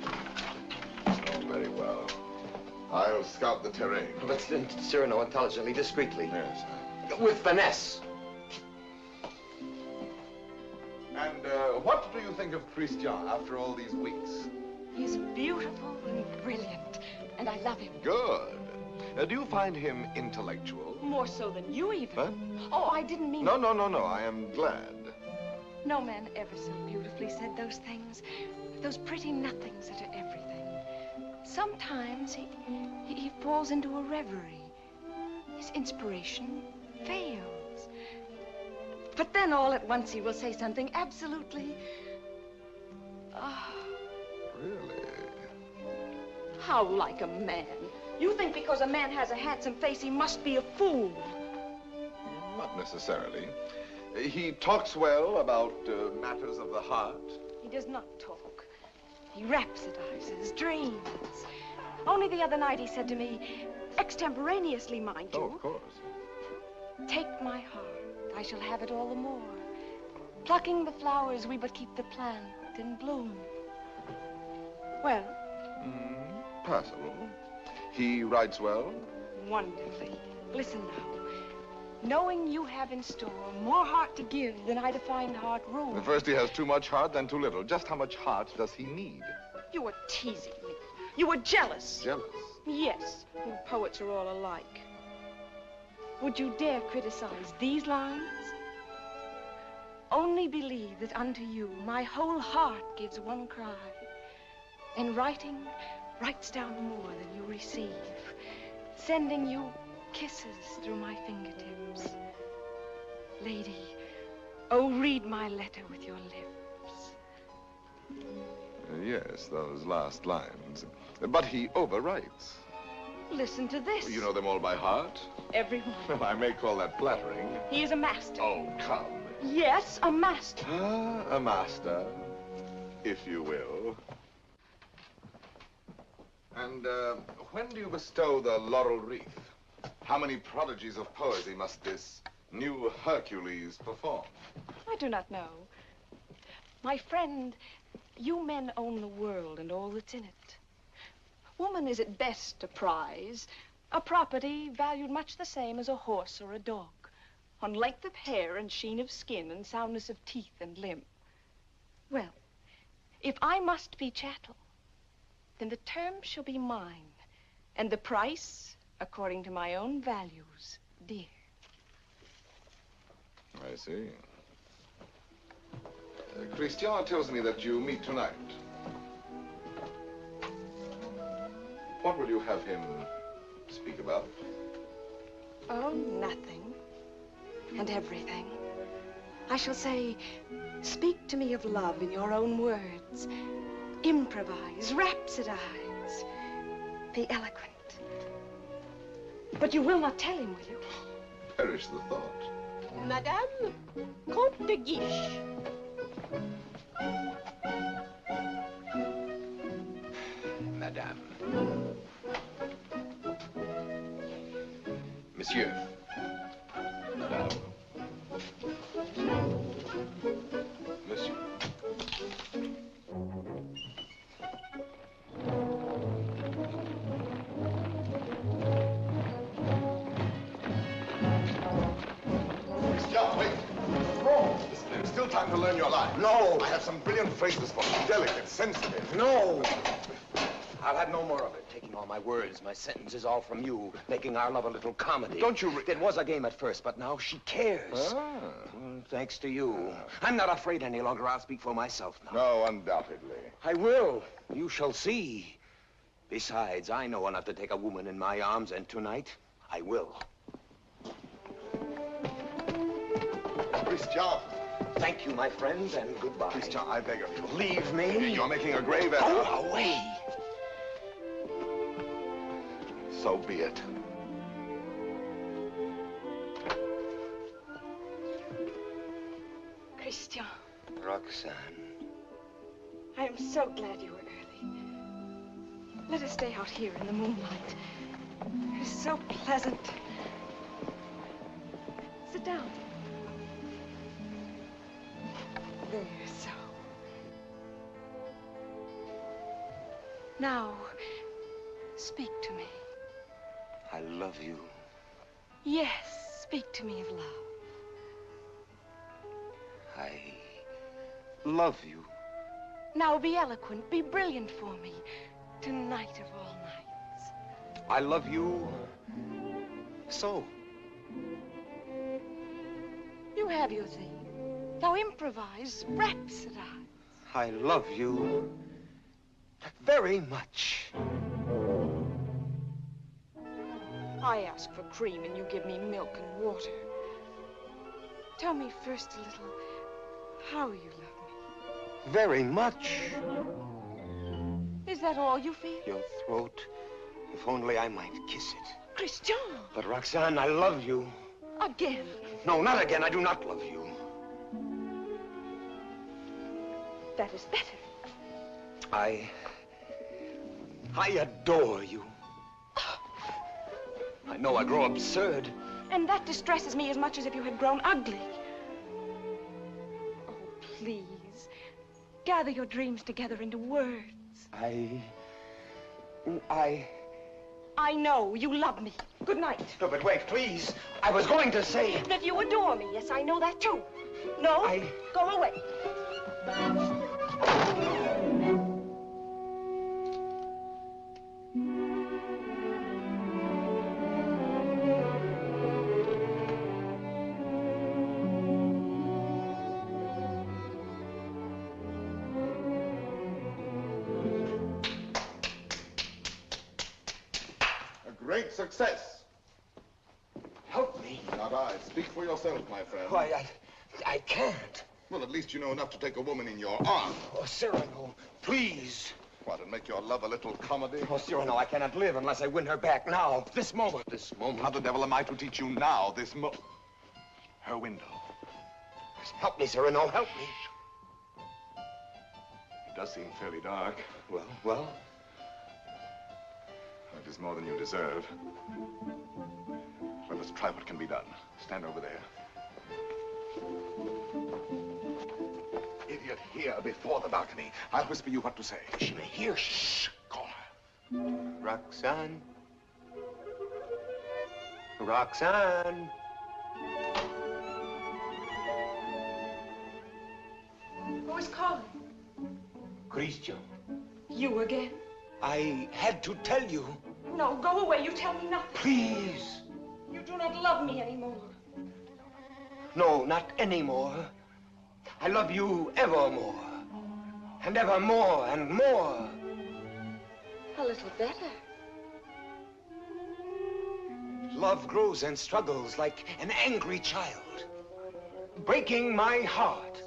B: Oh, very well. I'll scout the terrain.
O: But Cyrano, intelligently, discreetly.
B: Yes.
O: With finesse.
B: And what do you think of Christian after all these weeks?
E: He's beautiful and brilliant, and I love him.
B: Good. Do you find him intellectual?
E: More so than you, even.
B: Huh?
E: Oh, I didn't mean...
B: No. I am glad.
E: No man ever so beautifully said those things. Those pretty nothings that are everything. Sometimes he falls into a reverie. His inspiration fails. But then all at once he will say something absolutely...
B: Really?
E: How like a man. You think because a man has a handsome face, he must be a fool.
B: Not necessarily. He talks well about matters of the heart.
E: He does not talk. He rhapsodizes, dreams. Only the other night he said to me, Extemporaneously, mind you.
B: Oh, of course.
E: Take my heart, I shall have it all the more. Plucking the flowers, we but keep the plant in bloom. Well?
B: Passable. He writes well?
E: Wonderfully. Listen now. Knowing you have in store more heart to give than I to find heart room.
B: At first he has too much heart, then too little. Just how much heart does he need?
E: You were teasing me. You were jealous.
B: Jealous?
E: Yes. You poets are all alike. Would you dare criticize these lines? Only believe that unto you my whole heart gives one cry, and writing writes down more than you receive, sending you kisses through my fingertips. Lady, oh, read my letter with your lips.
B: Yes, those last lines. But he overwrites.
E: Listen to this.
B: You know them all by heart?
E: Everyone.
B: Well, I may call that flattering.
E: He is a master.
B: Oh, come.
E: Yes, a master.
B: A master, if you will. And when do you bestow the laurel wreath? How many prodigies of poesy must this new Hercules perform?
E: I do not know. My friend, you men own the world and all that's in it. Woman is at best a prize, a property valued much the same as a horse or a dog, on length of hair and sheen of skin and soundness of teeth and limb. Well, if I must be chattel, then the term shall be mine, and the price according to my own values, dear.
B: I see. Christian tells me that you meet tonight. What will you have him speak about?
E: Oh, nothing. And everything. I shall say, speak to me of love in your own words. Improvise, rhapsodize. Be eloquent. But you will not tell him, will you?
B: Perish the thought.
K: Madame, Comte de Guiche.
C: Madame. Monsieur. Madame. Monsieur.
B: Christian, wait. No. There's still time to learn your line.
D: No.
B: I have some brilliant phrases for you. Delicate, sensitive.
D: No. I'll have no more of it. Taking all my words, my sentences, all from you. Making our love a little comedy.
B: Don't you...
D: It was a game at first, but now she cares. Thanks to you. I'm not afraid any longer. I'll speak for myself now.
B: No, undoubtedly.
D: I will. You shall see. Besides, I know enough to take a woman in my arms, and tonight, I will.
B: Christian.
D: Thank you, my friends, and goodbye.
B: Christian, I beg of you.
D: Leave me.
B: You're making a grave error.
D: Go away.
B: So be it.
E: Christian.
D: Roxanne.
E: I am so glad you were early. Let us stay out here in the moonlight. It is so pleasant. Sit down. There, so. Now, speak to me.
D: I love you.
E: Yes, speak to me of love.
D: I love you.
E: Now be eloquent, be brilliant for me. Tonight of all nights.
D: I love you so.
E: You have your thing. Now improvise, rhapsodize.
D: I love you very much.
E: I ask for cream and you give me milk and water. Tell me first a little how you love me.
D: Very much.
E: Is that all you feel?
D: Your throat. If only I might kiss it.
E: Christian!
D: But Roxanne, I love you.
E: Again.
D: No, not again. I do not love you.
E: That is better.
D: I adore you.
O: know I grow absurd.
E: And that distresses me as much as if you had grown ugly. Oh, please. Gather your dreams together into words.
O: I
E: know you love me. Good night.
O: No, but wait, please. I was going to say...
E: That you adore me. Yes, I know that too. No, go away.
B: Great success.
O: Help me.
B: Not I. Speak for yourself, my friend.
O: Why, I can't.
B: Well, at least you know enough to take a woman in your arms.
O: Oh, Cyrano, please.
B: What, and make your love a little comedy?
O: Oh, Cyrano, I cannot live unless I win her back now. This moment. This moment.
B: How the devil am I to teach you now, this her window.
O: Help me, Cyrano, help me.
B: It does seem fairly dark.
O: Well?
B: It is more than you deserve. Well, let's try what can be done. Stand over there. Idiot, here before the balcony. I'll whisper you what to say.
O: She may hear.
B: Shh. Call her.
L: Roxanne. Roxanne.
E: Who is calling?
O: Christian.
E: You again?
O: I had to tell you.
E: No, go away. You tell me nothing.
O: Please.
E: You do not love me anymore.
O: No, not anymore. I love you evermore. And evermore and more.
E: A little better.
O: Love grows and struggles like an angry child, breaking my heart.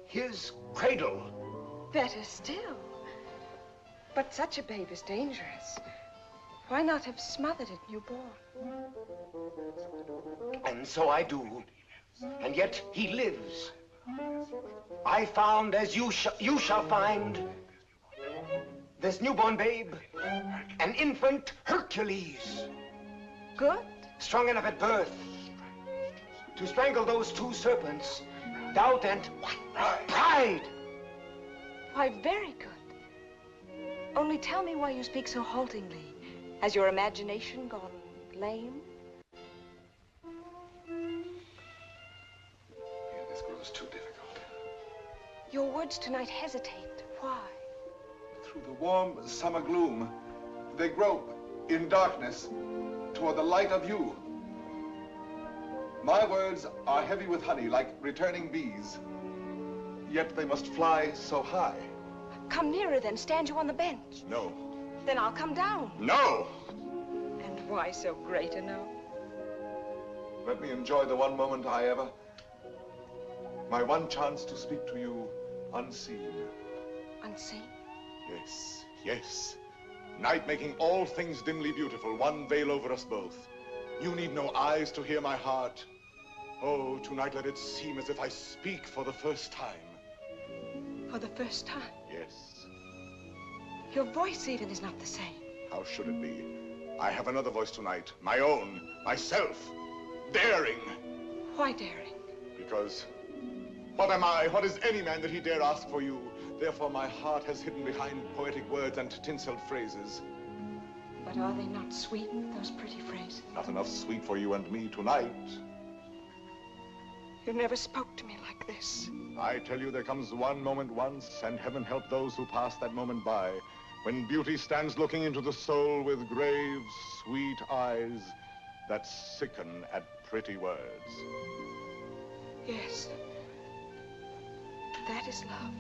O: His cradle.
E: Better still. But such a babe is dangerous. Why not have smothered it newborn?
O: And so I do. And yet he lives. I found, as you shall find, this newborn babe, an infant Hercules.
E: Good.
O: Strong enough at birth to strangle those two serpents, doubt and pride.
E: Why, very good. Only tell me why you speak so haltingly. Has your imagination gone lame?
B: This grows too difficult.
E: Your words tonight hesitate. Why?
B: Through the warm summer gloom, they grope in darkness toward the light of you. My words are heavy with honey, like returning bees. Yet they must fly so high.
E: Come nearer then. Stand you on the bench.
B: No.
E: Then I'll come down.
B: No!
E: And why so great a no?
B: Let me enjoy the one moment I ever... My one chance to speak to you unseen.
E: Unseen?
B: Yes, yes. Night making all things dimly beautiful, one veil over us both. You need no eyes to hear my heart. Oh, tonight let it seem as if I speak for the first time.
E: For the first time?
B: Yes.
E: Your voice even is not the same.
B: How should it be? I have another voice tonight, my own, myself, daring.
E: Why daring?
B: Because what am I, what is any man that he dare ask for you? Therefore my heart has hidden behind poetic words and tinseled phrases.
E: But are they not sweet, those pretty phrases?
B: Not enough sweet for you and me tonight.
E: You never spoke to me like this.
B: I tell you, there comes one moment once, and heaven help those who pass that moment by, when beauty stands looking into the soul with grave, sweet eyes that sicken at pretty words.
E: Yes. That is love.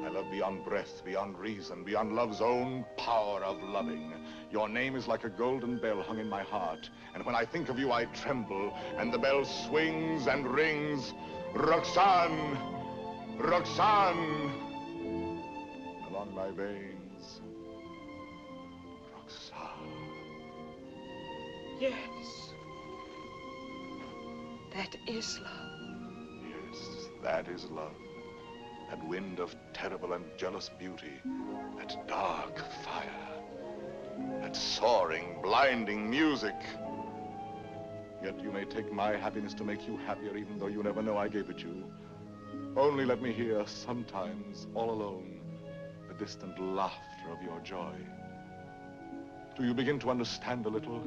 B: I love beyond breath, beyond reason, beyond love's own power of loving. Your name is like a golden bell hung in my heart, and when I think of you, I tremble, and the bell swings and rings. Roxanne! Roxanne! Along my veins. Roxanne.
E: Yes. That is love.
B: Yes, that is love. That wind of terrible and jealous beauty, that dark fire, that that soaring, blinding music. Yet you may take my happiness to make you happier, even though you never know I gave it you. Only let me hear sometimes, all alone, the distant laughter of your joy. Do you begin to understand a little?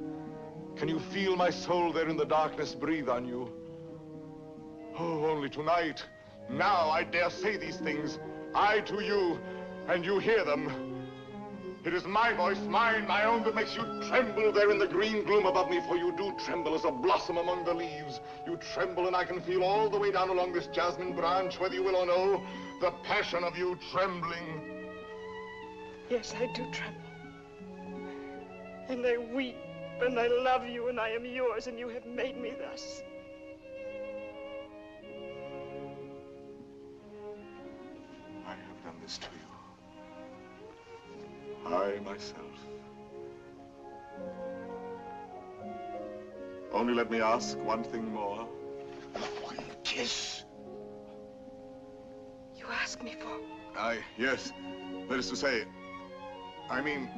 B: Can you feel my soul there in the darkness breathe on you? Oh, only tonight, now I dare say these things. I to you, and you hear them. It is my voice, mine, my own, that makes you tremble there in the green gloom above me, for you do tremble as a blossom among the leaves. You tremble, and I can feel all the way down along this jasmine branch, whether you will or no, the passion of you trembling.
E: Yes, I do tremble. And I weep, and I love you, and I am yours, and you have made me thus.
B: I have done this to you. I, myself. Only let me ask one thing more.
F: One kiss.
E: You ask me for?
B: Yes. That is to say, I mean,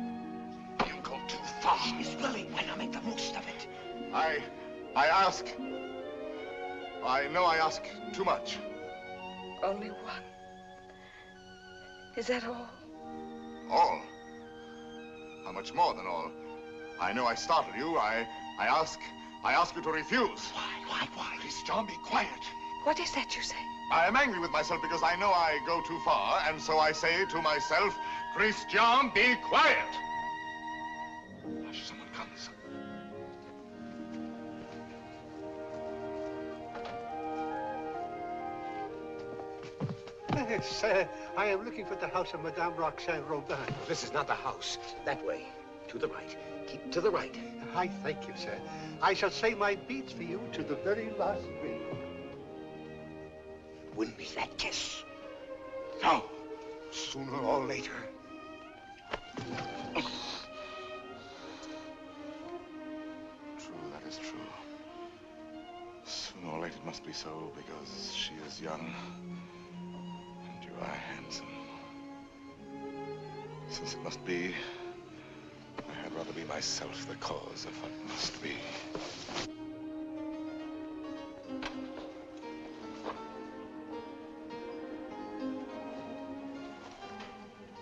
F: You go too far. She's willing. Why not make the most of it?
B: I ask. I know I ask too much.
E: Only one. Is that all?
B: All? How much more than all? I know I startled you. I ask you to refuse.
F: Why? Please, John, be quiet.
E: What is that you say?
B: I am angry with myself because I know I go too far, and so I say to myself, Christian, be quiet. Hush, someone comes.
J: Yes, I am looking for the house of Madame Roxanne Robin.
C: This is not the house. That way. To the right. Keep to the right.
J: I thank you, sir. I shall say my beads for you to the very last ring.
F: Wouldn't be that kiss. No. Sooner or later.
B: True, that is true. Sooner or later it must be so, because she is young. You are handsome. Since it must be, I had rather be myself the cause of what must be.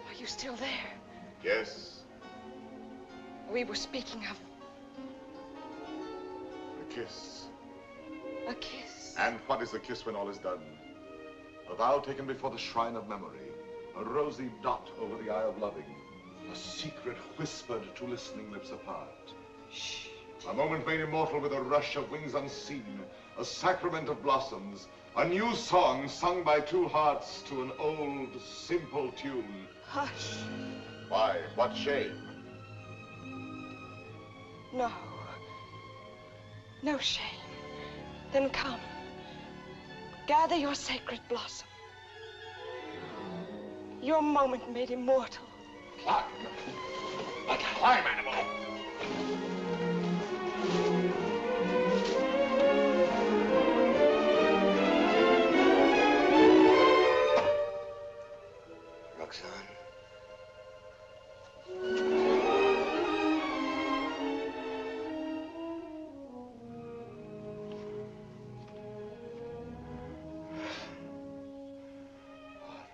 E: Are you still there?
B: Yes.
E: We were speaking of
B: A kiss.
E: a kiss.
B: And what is a kiss when all is done? A vow taken before the shrine of memory, a rosy dot over the eye of loving, a secret whispered to listening lips apart.
E: Shh.
B: A moment made immortal with a rush of wings unseen, a sacrament of blossoms, a new song sung by two hearts to an old, simple tune.
E: Hush.
B: Why? What shame?
E: No. No shame. Then come. Gather your sacred blossom. Your moment made immortal.
B: Climb. Like a climb, animal.
O: Roxanne.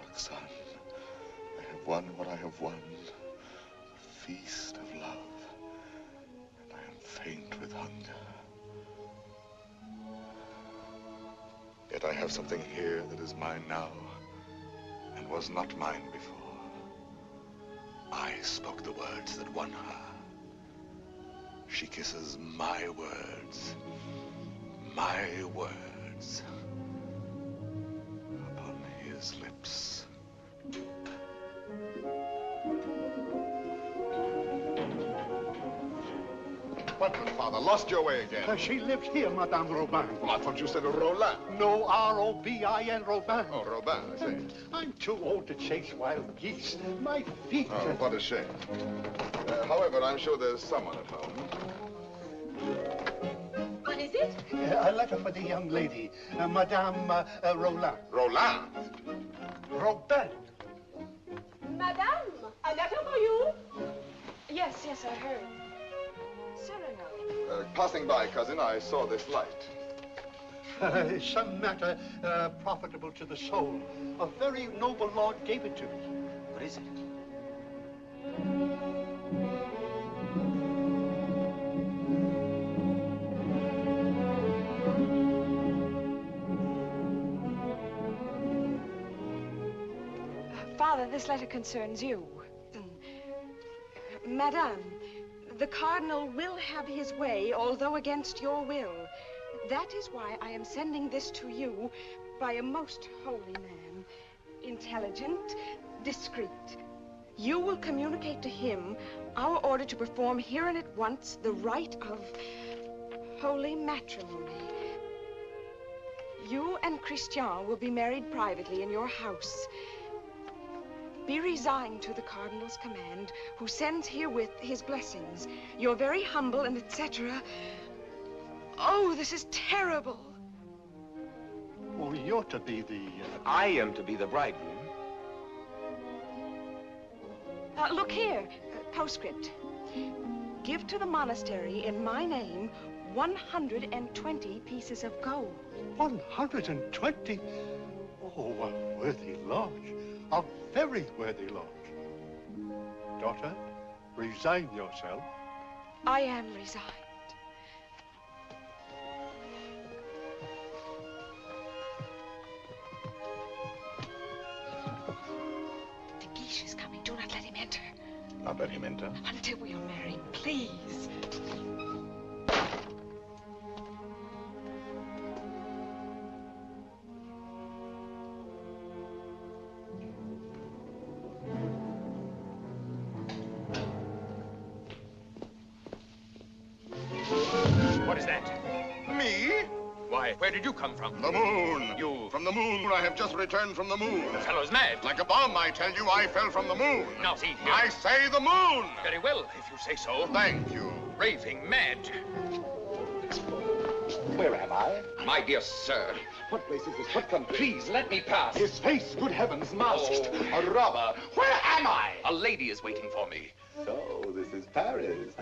B: Roxanne, I have won what I have won. The feast of love. And I am faint with hunger. Yet I have something here that is mine now and was not mine before. I spoke the words that won her. She kisses my words. My words. Upon his lips. What, Father? Lost your way again?
J: She lives here, Madame Robin.
B: Well, I thought you said Roland.
J: No, R-O-B-I-N, Robin.
B: Oh, Robin, I see.
J: I'm too old to chase wild geese. My feet.
B: Oh, what a shame. However, I'm sure there's someone at home.
K: What is it?
J: A letter for the young lady, Madame Roland.
B: Roland?
J: Robin.
K: Madame, a letter for you?
E: Yes, Yes, I heard. Cyrano.
B: Passing by, cousin, I saw this light.
J: Some matter profitable to the soul. A very noble lord gave it to me.
O: What is it?
E: Father, this letter concerns you. Madame, the cardinal will have his way, although against your will. That is why I am sending this to you by a most holy man. Intelligent, discreet. You will communicate to him our order to perform here and at once the rite of holy matrimony. You and Christian will be married privately in your house. Be resigned to the cardinal's command, who sends herewith his blessings. You're very humble and etc. Oh, this is terrible.
J: Oh, you're to be the...
O: I am to be the bridegroom.
E: Look here, postscript. Give to the monastery in my name 120 pieces of gold.
J: 120? Oh, a worthy lodge. A very worthy lodge. Daughter, resign yourself.
E: I am resigned. De Guiche is coming. Do not let him enter.
B: Not let him enter.
E: Until we are married, please.
C: What is that?
B: Me?
C: Why, where did you come from?
B: The moon.
C: You...
B: From the moon. I have just returned from the moon.
C: The fellow's mad.
B: Like a bomb, I tell you, I fell from the moon.
C: Now, see here.
B: I say the moon.
C: Very well, if you say so.
B: Thank you.
C: Raving mad.
P: Where am I?
C: My dear sir.
P: What place is this? What country?
C: Please, let me pass.
P: His face, good heavens, masked.
C: Oh.
P: A robber. Where am I?
C: A lady is waiting for me.
P: So, this is Paris.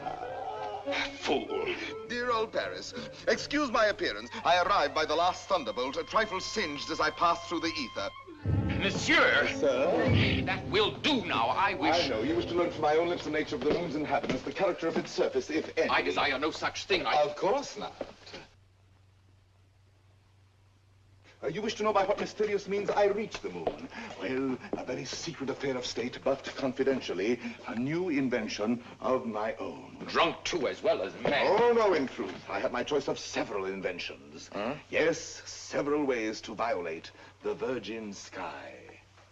C: Fool.
B: Dear old Paris, excuse my appearance. I arrived by the last thunderbolt, a trifle singed as I passed through the ether.
C: Monsieur!
P: Sir?
C: That will do now. I wish...
P: I know. You wish to learn from my own lips the nature of the moon's inhabitants, the character of its surface, if any.
C: I desire no such thing.
P: Of course not. You wish to know by what mysterious means I reached the moon? Well, a very secret affair of state, but confidentially, a new invention of my own.
C: Drunk, too, as well as mad.
P: Oh, no, in truth. I had my choice of several inventions.
C: Huh?
P: Yes, several ways to violate the virgin sky.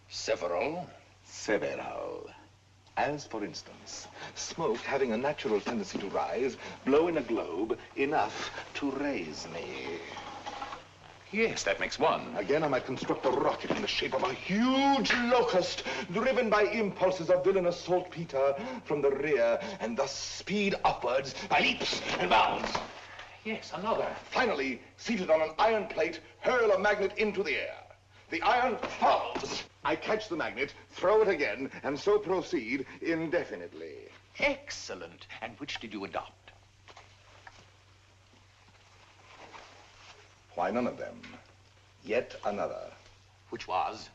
C: Several?
P: Several. As, for instance, smoke having a natural tendency to rise, blow in a globe enough to raise me.
C: Yes, that makes one.
P: Again, I might construct a rocket in the shape of a huge locust, driven by impulses of villainous saltpeter from the rear, and thus speed upwards by leaps and bounds.
C: Yes, another.
P: Finally, seated on an iron plate, hurl a magnet into the air. The iron falls. I catch the magnet, throw it again, and so proceed indefinitely.
C: Excellent. And which did you adopt?
P: Why, none of them. Yet another.
C: Which was?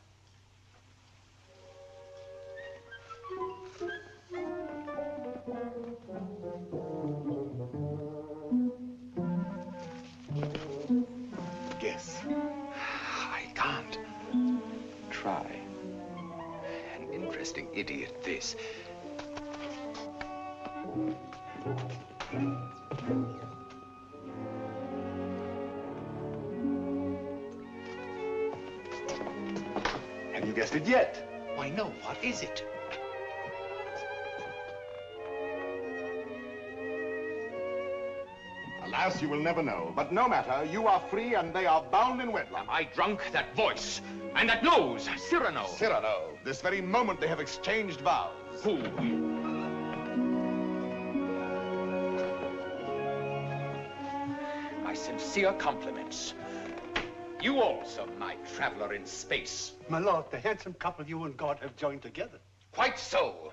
P: Guess.
C: I can't.
P: Try.
C: An interesting idiot, this.
P: Have you guessed it yet?
C: Why, no. What is it?
P: Alas, you will never know. But no matter, you are free and they are bound in wedlock.
C: Am I drunk? That voice. And that nose. Cyrano.
P: Cyrano. This very moment they have exchanged vows.
C: Who? My sincere compliments. You also, my traveler in space.
J: My lord, the handsome couple you and God have joined together.
C: Quite so.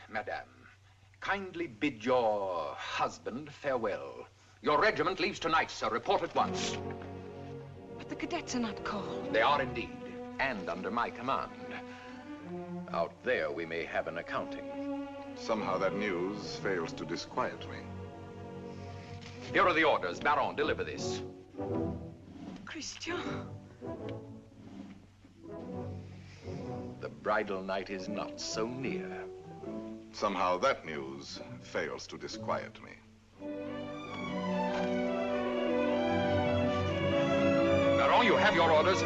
C: Madame, kindly bid your husband farewell. Your regiment leaves tonight, sir. Report at once.
E: But the cadets are not called.
C: They are indeed, and under my command. Out there, we may have an accounting.
B: Somehow that news fails to disquiet me.
C: Here are the orders. Baron, deliver this.
E: Christian.
C: The bridal night is not so near.
B: Somehow that news fails to disquiet me.
C: Baron, you have your orders.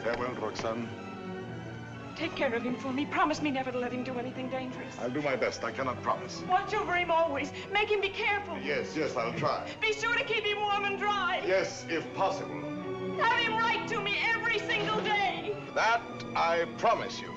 B: Farewell, Roxanne.
E: Take care of him for me. Promise me never to let him do anything dangerous.
B: I'll do my best. I cannot promise.
E: Watch over him always. Make him be careful.
B: Yes, I'll try.
E: Be sure to keep him warm and dry.
B: Yes, if possible.
E: Have him write to me every single day.
B: That I promise you.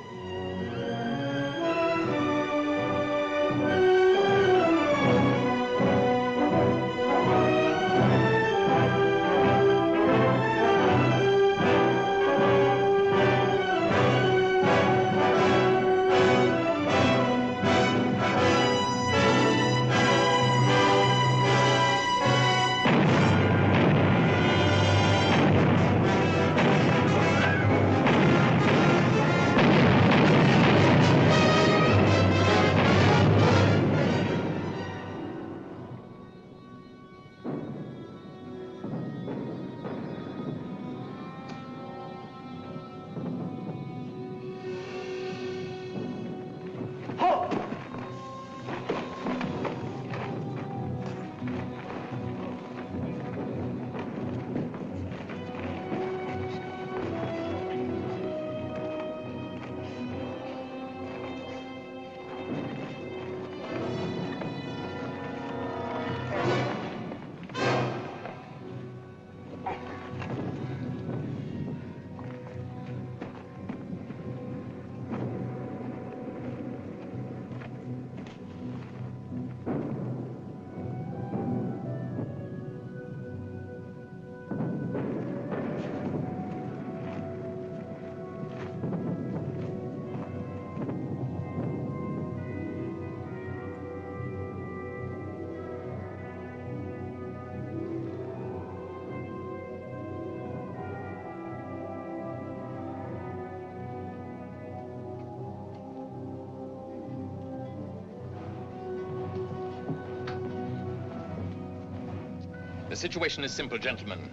C: The situation is simple, gentlemen.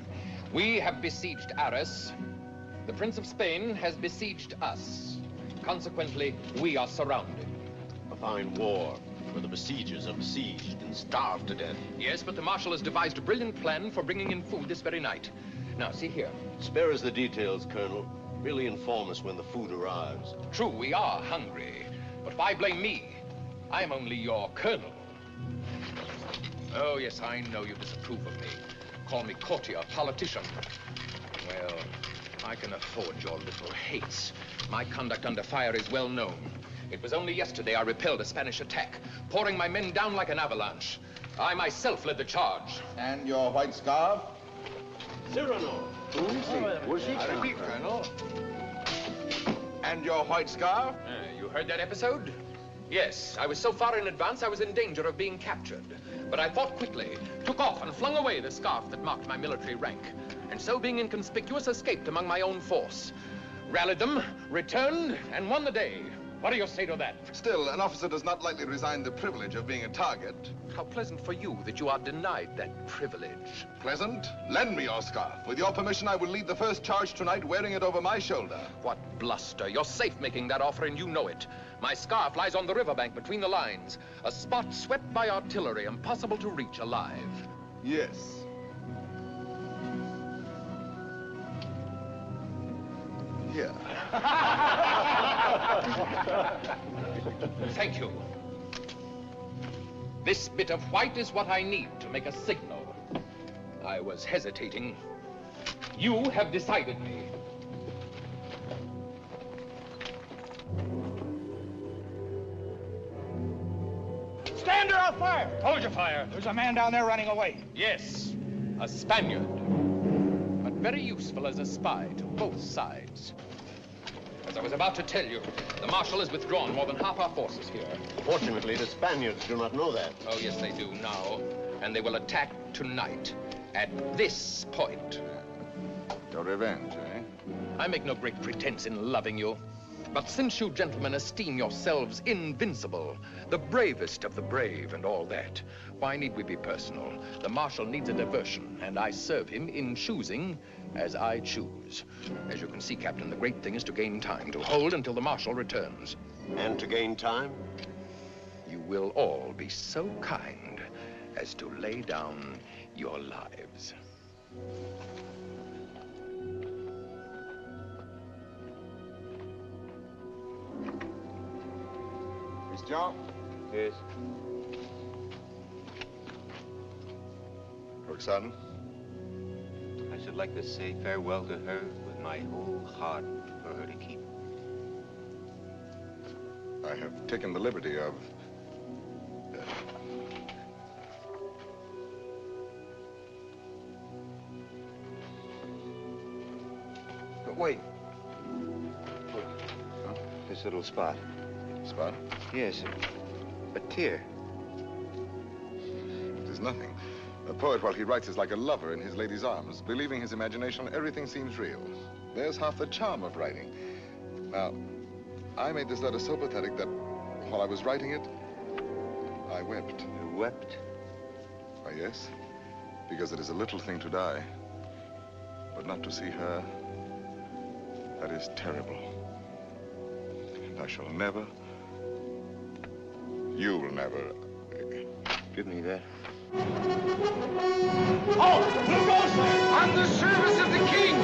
C: We have besieged Arras. The Prince of Spain has besieged us. Consequently, we are surrounded.
D: A fine war, where the besiegers are besieged and starved to death.
C: Yes, but the Marshal has devised a brilliant plan for bringing in food this very night. Now, see here.
D: Spare us the details, Colonel. Merely inform us when the food arrives.
C: True, we are hungry. But why blame me? I'm only your colonel. Oh, yes, I know you disapprove of me. Call me courtier, politician. Well, I can afford your little hates. My conduct under fire is well known. It was only yesterday I repelled a Spanish attack, pouring my men down like an avalanche. I myself led the charge.
B: And your white scarf?
D: Cyrano.
B: I repeat, Colonel. And your white scarf?
C: You heard that episode? Yes, I was so far in advance I was in danger of being captured. But I fought quickly, took off and flung away the scarf that marked my military rank. And so being inconspicuous, escaped among my own force. Rallied them, returned, and won the day. What do you say to that?
B: Still, an officer does not lightly resign the privilege of being a target.
C: How pleasant for you that you are denied that privilege.
B: Pleasant? Lend me your scarf. With your permission, I will lead the first charge tonight wearing it over my shoulder.
C: What bluster. You're safe making that offer, and you know it. My scarf lies on the riverbank between the lines, a spot swept by artillery, impossible to reach alive.
B: Yes. Here.
C: Thank you. This bit of white is what I need to make a signal. I was hesitating. You have decided me.
G: stand or I'll fire.
M: Hold your fire.
G: There's a man down there running away.
C: Yes, a Spaniard. But very useful as a spy to both sides. As I was about to tell you, the Marshal has withdrawn more than half our forces here.
L: Fortunately, the Spaniards do not know that.
C: Oh, yes, they do now. And they will attack tonight at this point.
B: Your revenge, eh?
C: I make no great pretense in loving you. But since you gentlemen esteem yourselves invincible, the bravest of the brave and all that, why need we be personal? The Marshal needs a diversion, and I serve him in choosing as I choose. As you can see, Captain, the great thing is to gain time, to hold until the Marshal returns.
L: And to gain time?
C: You will all be so kind as to lay down your lives.
B: Christian?
L: Yes.
B: Roxane?
L: I should like to say farewell to her with my whole heart for her to keep.
B: I have taken the liberty of...
L: But wait. Huh? This little spot.
B: Spot?
L: Yes, a tear.
B: It is nothing. A poet, while he writes, is like a lover in his lady's arms. Believing his imagination, everything seems real. There's half the charm of writing. Now, I made this letter so pathetic that while I was writing it, I wept.
L: You wept?
B: Why, yes. Because it is a little thing to die. But not to see her, that is terrible. And I shall never... You will never...
L: Give me that.
G: Oh, who goes there?
C: On the service of the king!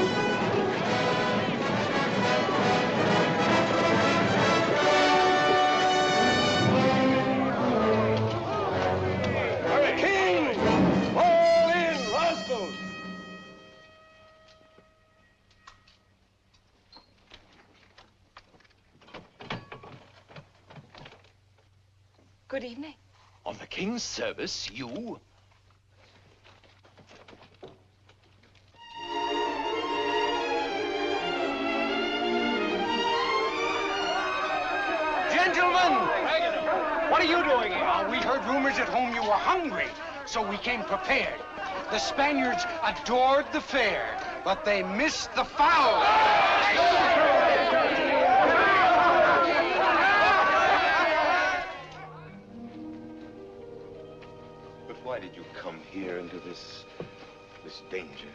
G: King! Fall in, rascals!
E: Good evening.
C: On the king's service, you?
F: Gentlemen, what are you doing here? We heard rumors at home you were hungry, so we came prepared. The Spaniards adored the fare, but they missed the fowl.
O: But why did you come here into this danger?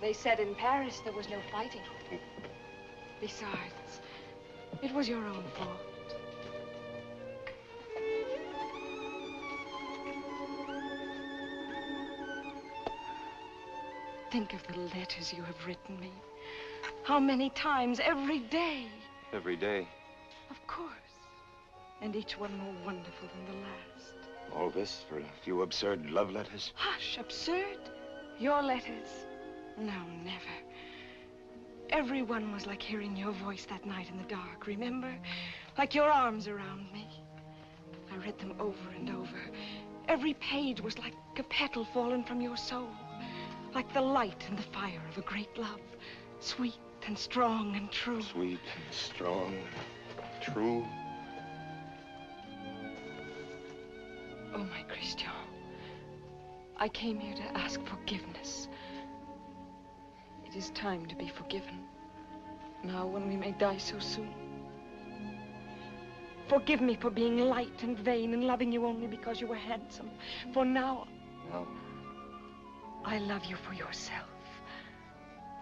E: They said in Paris there was no fighting. Besides, it was your own fault. Think of the letters you have written me. How many times every day?
O: Every day.
E: Of course. And each one more wonderful than the last.
O: All this for a few absurd love letters?
E: Hush, absurd? Your letters? No, never. Every one was like hearing your voice that night in the dark, remember? Like your arms around me. I read them over and over. Every page was like a petal fallen from your soul. Like the light and the fire of a great love. Sweet and strong and true.
O: Sweet and strong, true.
E: Oh, my Christian. I came here to ask forgiveness. It is time to be forgiven. Now, when we may die so soon. Forgive me for being light and vain and loving you only because you were handsome. For now...
O: No.
E: I love you for yourself.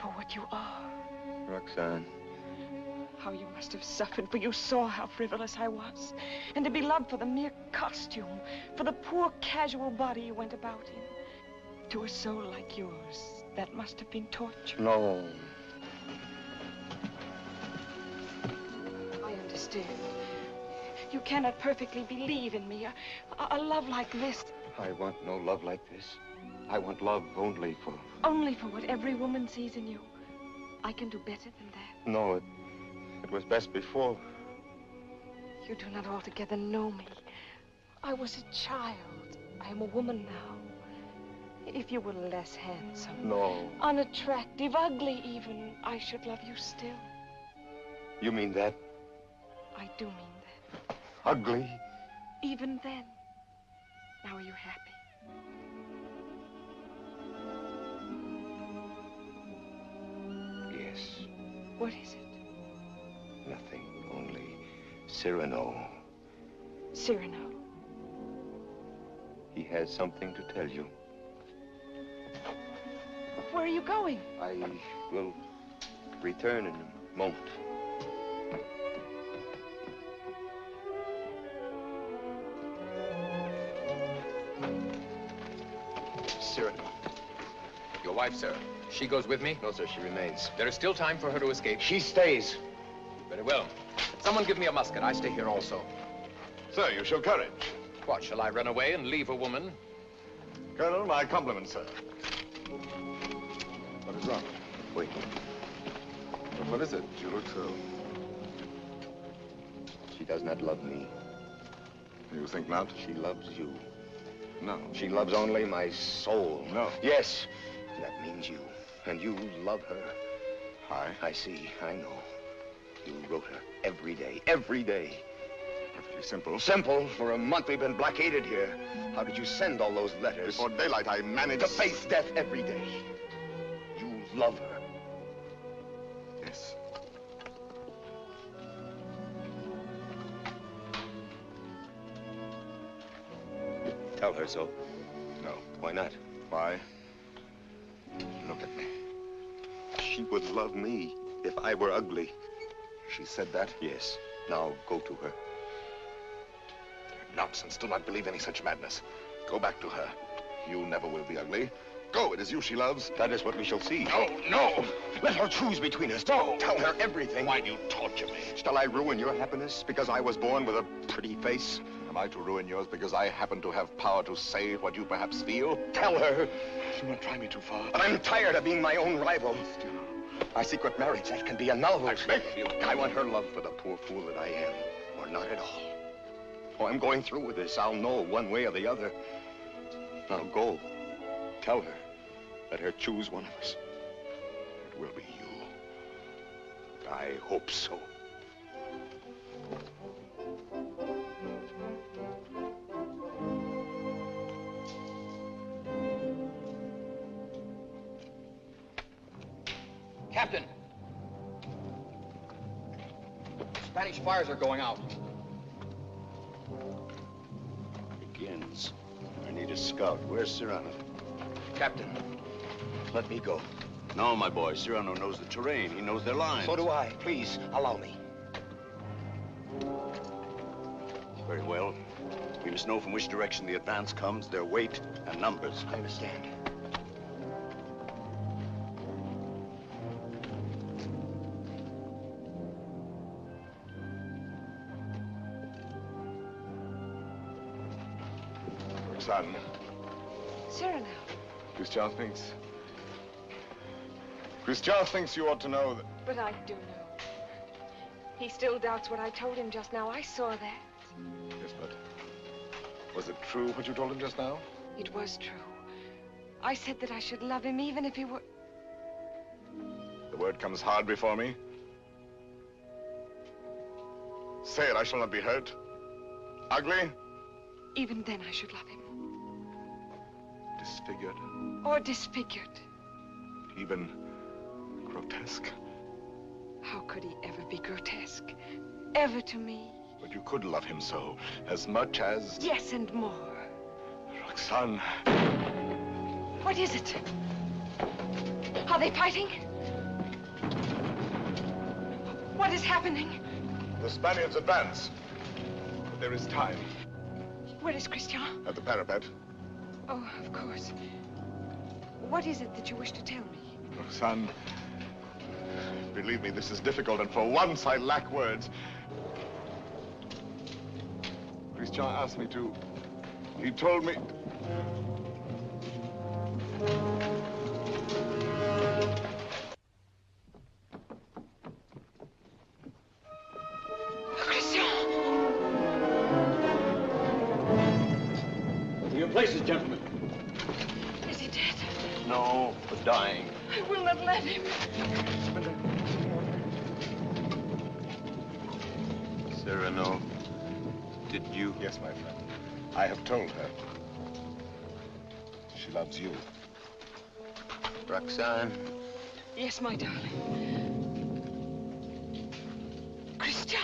E: For what you are.
O: Roxane.
E: How you must have suffered, for you saw how frivolous I was. And to be loved for the mere costume, for the poor casual body you went about in. To a soul like yours, that must have been torture.
O: No.
E: I understand. You cannot perfectly believe in me. A love like this.
O: I want no love like this. I want love only for...
E: Only for what every woman sees in you. I can do better than that.
O: No, it was best before.
E: You do not altogether know me. I was a child. I am a woman now. If you were less handsome,
O: No.
E: unattractive, ugly even, I should love you still.
O: You mean that?
E: I do mean that.
O: Ugly?
E: Even then. Now are you happy?
O: Yes.
E: What is it?
O: Nothing. Only Cyrano.
E: Cyrano.
O: He has something to tell you.
E: Where are you going?
O: I will return in a moment.
C: Cyrano. Your wife, sir. She goes with me?
O: No, sir, she remains.
C: There is still time for her to escape.
O: She stays.
C: Very well. Someone give me a musket. I stay here also.
B: Sir, you show courage.
C: What, shall I run away and leave a woman?
B: Colonel, my compliments, sir. What is wrong?
O: Wait.
B: But what is it? You look so...
O: She does not love me.
B: You think not?
O: She loves you.
B: No.
O: She loves only my soul.
B: No.
O: Yes. That means you. And you love her.
B: I
O: I see. I know. You wrote her every day. Every day.
B: Perfectly simple.
O: Simple. For a month we've been blockaded here. How did you send all those letters?
B: Before daylight, I managed...
O: To face death every day. You love her.
B: Yes.
O: Tell her so.
B: No.
O: Why not?
B: Why? Look at me.
O: She would love me if I were ugly.
B: She said that?
O: Yes. Now go to her.
B: Nonsense. Do not believe any such madness. Go back to her. You never will be ugly. Go. It is you she loves.
O: That is what we shall see.
B: No, no.
O: Let her choose between us.
B: No.
O: Tell her everything.
B: Why do you torture me?
O: Shall I ruin your happiness because I was born with a pretty face?
B: Am I to ruin yours because I happen to have power to say what you perhaps feel?
O: Tell her.
B: Do not try me too far.
O: But I'm tired of being my own rival. Our secret marriage, that can be annulled.
B: I beg of you.
O: I want her love for the poor fool that I am, or not at all. Oh, I'm going through with this. I'll know one way or the other. Now go. Tell her. Let her choose one of us.
B: It will be you.
O: I hope so.
C: Captain! Spanish fires are going out.
O: Begins. I need a scout. Where's Cyrano?
C: Captain.
O: Let me go.
Q: No, my boy. Cyrano knows the terrain. He knows their lines.
O: So do I. Please, allow me.
Q: Very well. We must know from which direction the advance comes, their weight and numbers.
O: I understand.
B: Son.
E: Cyrano.
B: Christian thinks you ought to know that...
E: But I do know. He still doubts what I told him just now. I saw that.
B: Yes, but... was it true what you told him just now?
E: It was true. I said that I should love him even if he were...
B: The word comes hard before me. Say it, I shall not be hurt. Ugly?
E: Even then I should love him.
B: Disfigured?
E: Or disfigured.
B: Even grotesque?
E: How could he ever be grotesque? Ever to me?
B: But you could love him so, as much as...
E: Yes, and more.
B: Roxane.
E: What is it? Are they fighting? What is happening?
B: The Spaniards advance. But there is time.
E: Where is Christian?
B: At the parapet.
E: Oh, of course. What is it that you wish to tell me?
B: Roxane, believe me, this is difficult, and for once I lack words. Christian asked me to... He told me...
E: Christian!
G: your places, gentlemen.
E: Is he dead?
D: No, but dying.
E: I will not let him.
Q: Cyrano, did you?
B: Yes, my friend. I have told her. She loves you.
Q: Roxane?
E: Yes, my darling. Christian.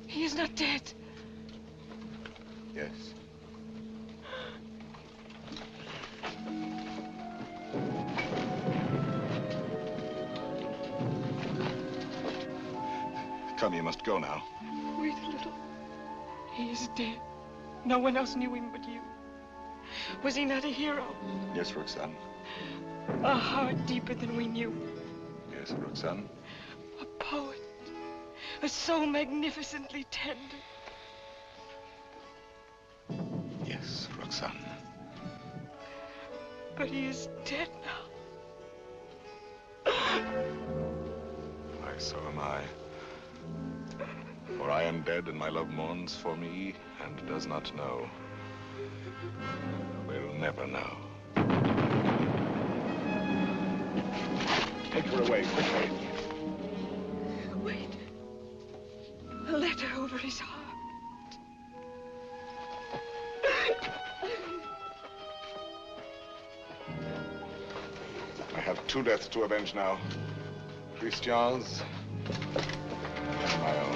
E: He is not dead.
B: Yes. Come, you must go now.
E: Wait a little. He is dead. No one else knew him but you. Was he not a hero?
B: Yes, Roxane.
E: A heart deeper than we knew.
B: Yes, Roxane.
E: A poet. A soul magnificently tender.
B: Yes, Roxane.
E: But he is dead now.
B: Why, so am I. For I am dead, and my love mourns for me, and does not know. Will never know. Take her away, quickly.
E: Wait. A letter over his heart.
B: I have two deaths to avenge now. Christian's and my own.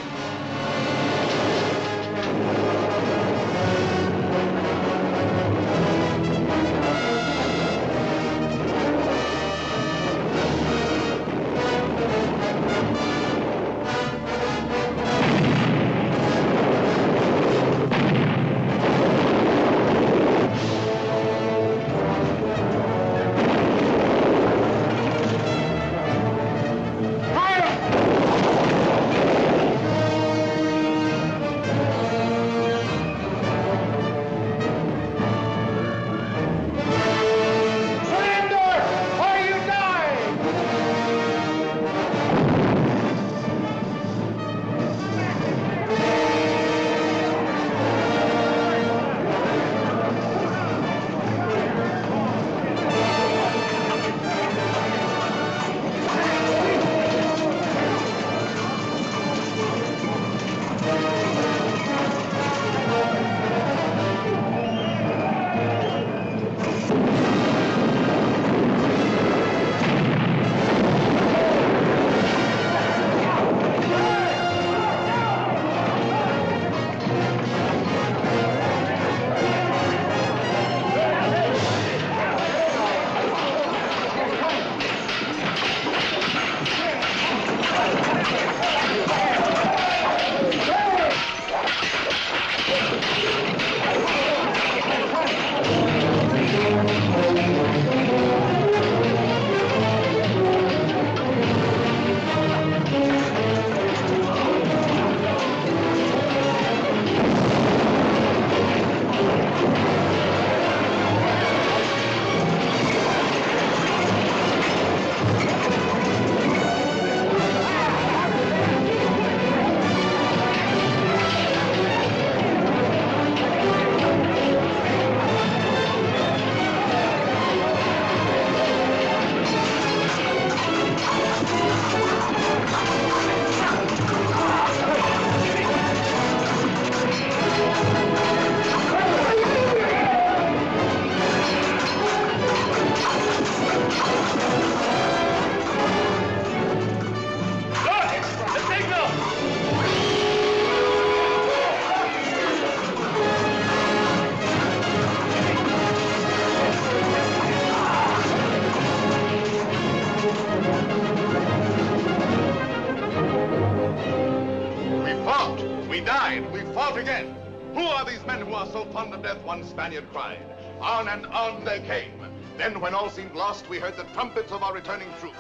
B: Again. Who are these men who are so fond of death? One Spaniard cried. On and on they came. Then, when all seemed lost, we heard the trumpets of our returning troops.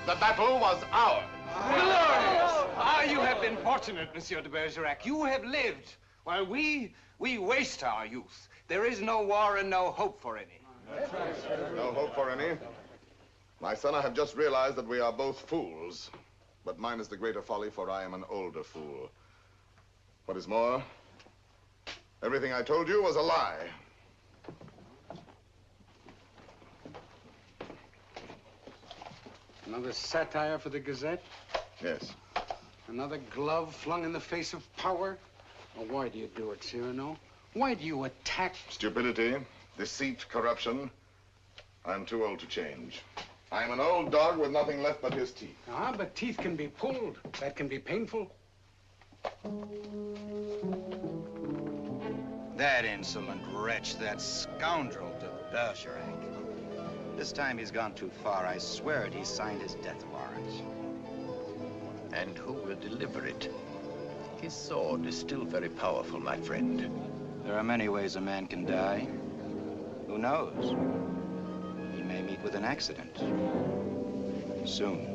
B: The battle was ours.
C: Glorious! Ah, you have been fortunate, Monsieur de Bergerac. You have lived, while we waste our youth. There is no war and no hope for any.
B: No hope for any? My son, I have just realized that we are both fools. But mine is the greater folly, for I am an older fool. What is more, everything I told you was a lie.
J: Another satire for the Gazette?
B: Yes.
J: Another glove flung in the face of power? Well, why do you do it, Cyrano? Why do you attack?
B: Stupidity, deceit, corruption. I'm too old to change. I'm an old dog with nothing left but his teeth.
J: Ah, but teeth can be pulled. That can be painful.
R: That insolent wretch, that scoundrel de Bergerac. This time he's gone too far. I swear it, he signed his death warrant.
C: And who will deliver it? His sword is still very powerful, my friend.
R: There are many ways a man can die. Who knows? He may meet with an accident. Soon.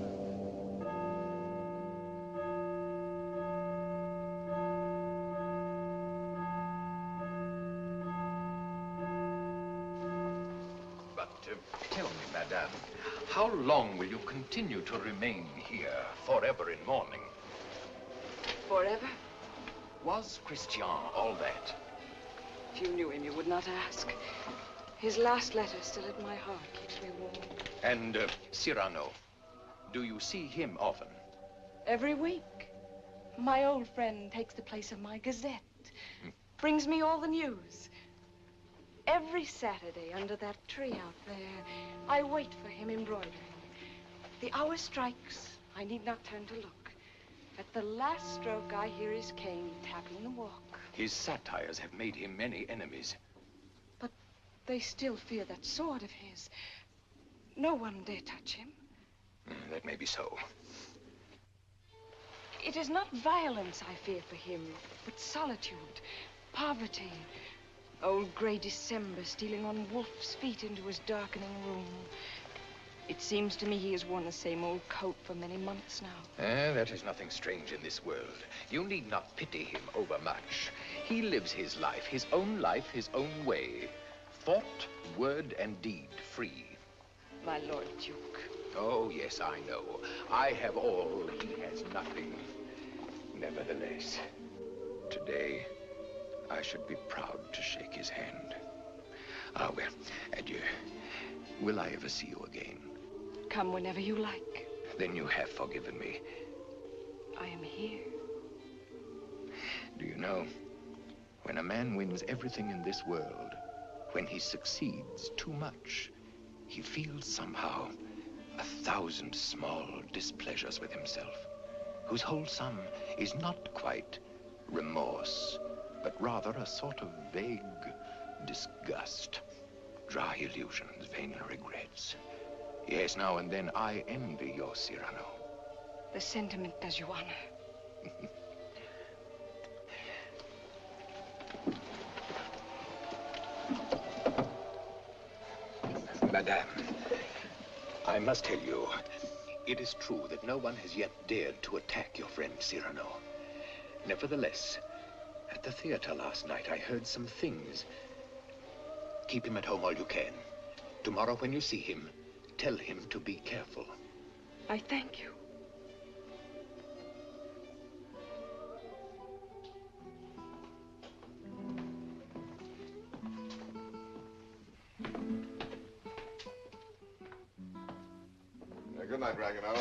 C: Tell me, madame, how long will you continue to remain here, forever in mourning?
E: Forever?
C: Was Christian all that?
E: If you knew him, you would not ask. His last letter still at my heart keeps me warm.
C: And Cyrano, do you see him often?
E: Every week. My old friend takes the place of my Gazette. Brings me all the news. Every Saturday under that tree out there, I wait for him embroidering. The hour strikes. I need not turn to look. At the last stroke, I hear his cane tapping the walk.
C: His satires have made him many enemies.
E: But they still fear that sword of his. No one dare touch him.
C: That may be so.
E: It is not violence I fear for him, but solitude, poverty. Old gray December stealing on wolf's feet into his darkening room. It seems to me he has worn the same old coat for many months now.
C: That is nothing strange in this world. You need not pity him overmuch. He lives his life, his own way. Thought, word, and deed free.
E: My Lord Duke.
C: Oh, yes, I know. I have all, he has nothing. Nevertheless, today, I should be proud to shake his hand. Ah, well, adieu. Will I ever see you again?
E: Come whenever you like.
C: Then you have forgiven me.
E: I am here.
C: Do you know, when a man wins everything in this world, when he succeeds too much, he feels somehow 1,000 small displeasures with himself, whose whole sum is not quite remorse, but rather a sort of vague disgust, dry illusions, vain regrets. Yes, now and then I envy your Cyrano.
E: The sentiment does you honor.
C: Madame, I must tell you, it is true that no one has yet dared to attack your friend Cyrano. Nevertheless, at the theater last night, I heard some things. Keep him at home all you can. Tomorrow when you see him, tell him to be careful.
E: I thank you.
B: Good night, Ragueneau.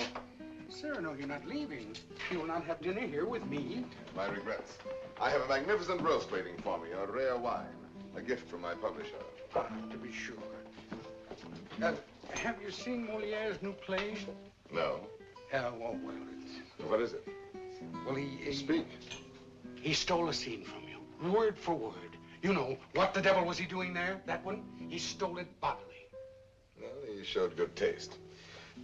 J: Cyrano, you're not leaving. You will not have dinner here with me.
B: My regrets. I have a magnificent roast waiting for me, a rare wine. A gift from my publisher.
J: Ah, to be sure. Have you seen Moliere's new play?
B: No.
J: Oh, well, it's...
B: What is it?
J: Well, he...
B: Speak.
J: He stole a scene from you, word for word. You know, what the devil was he doing there? That one? He stole it bodily.
B: Well, he showed good taste.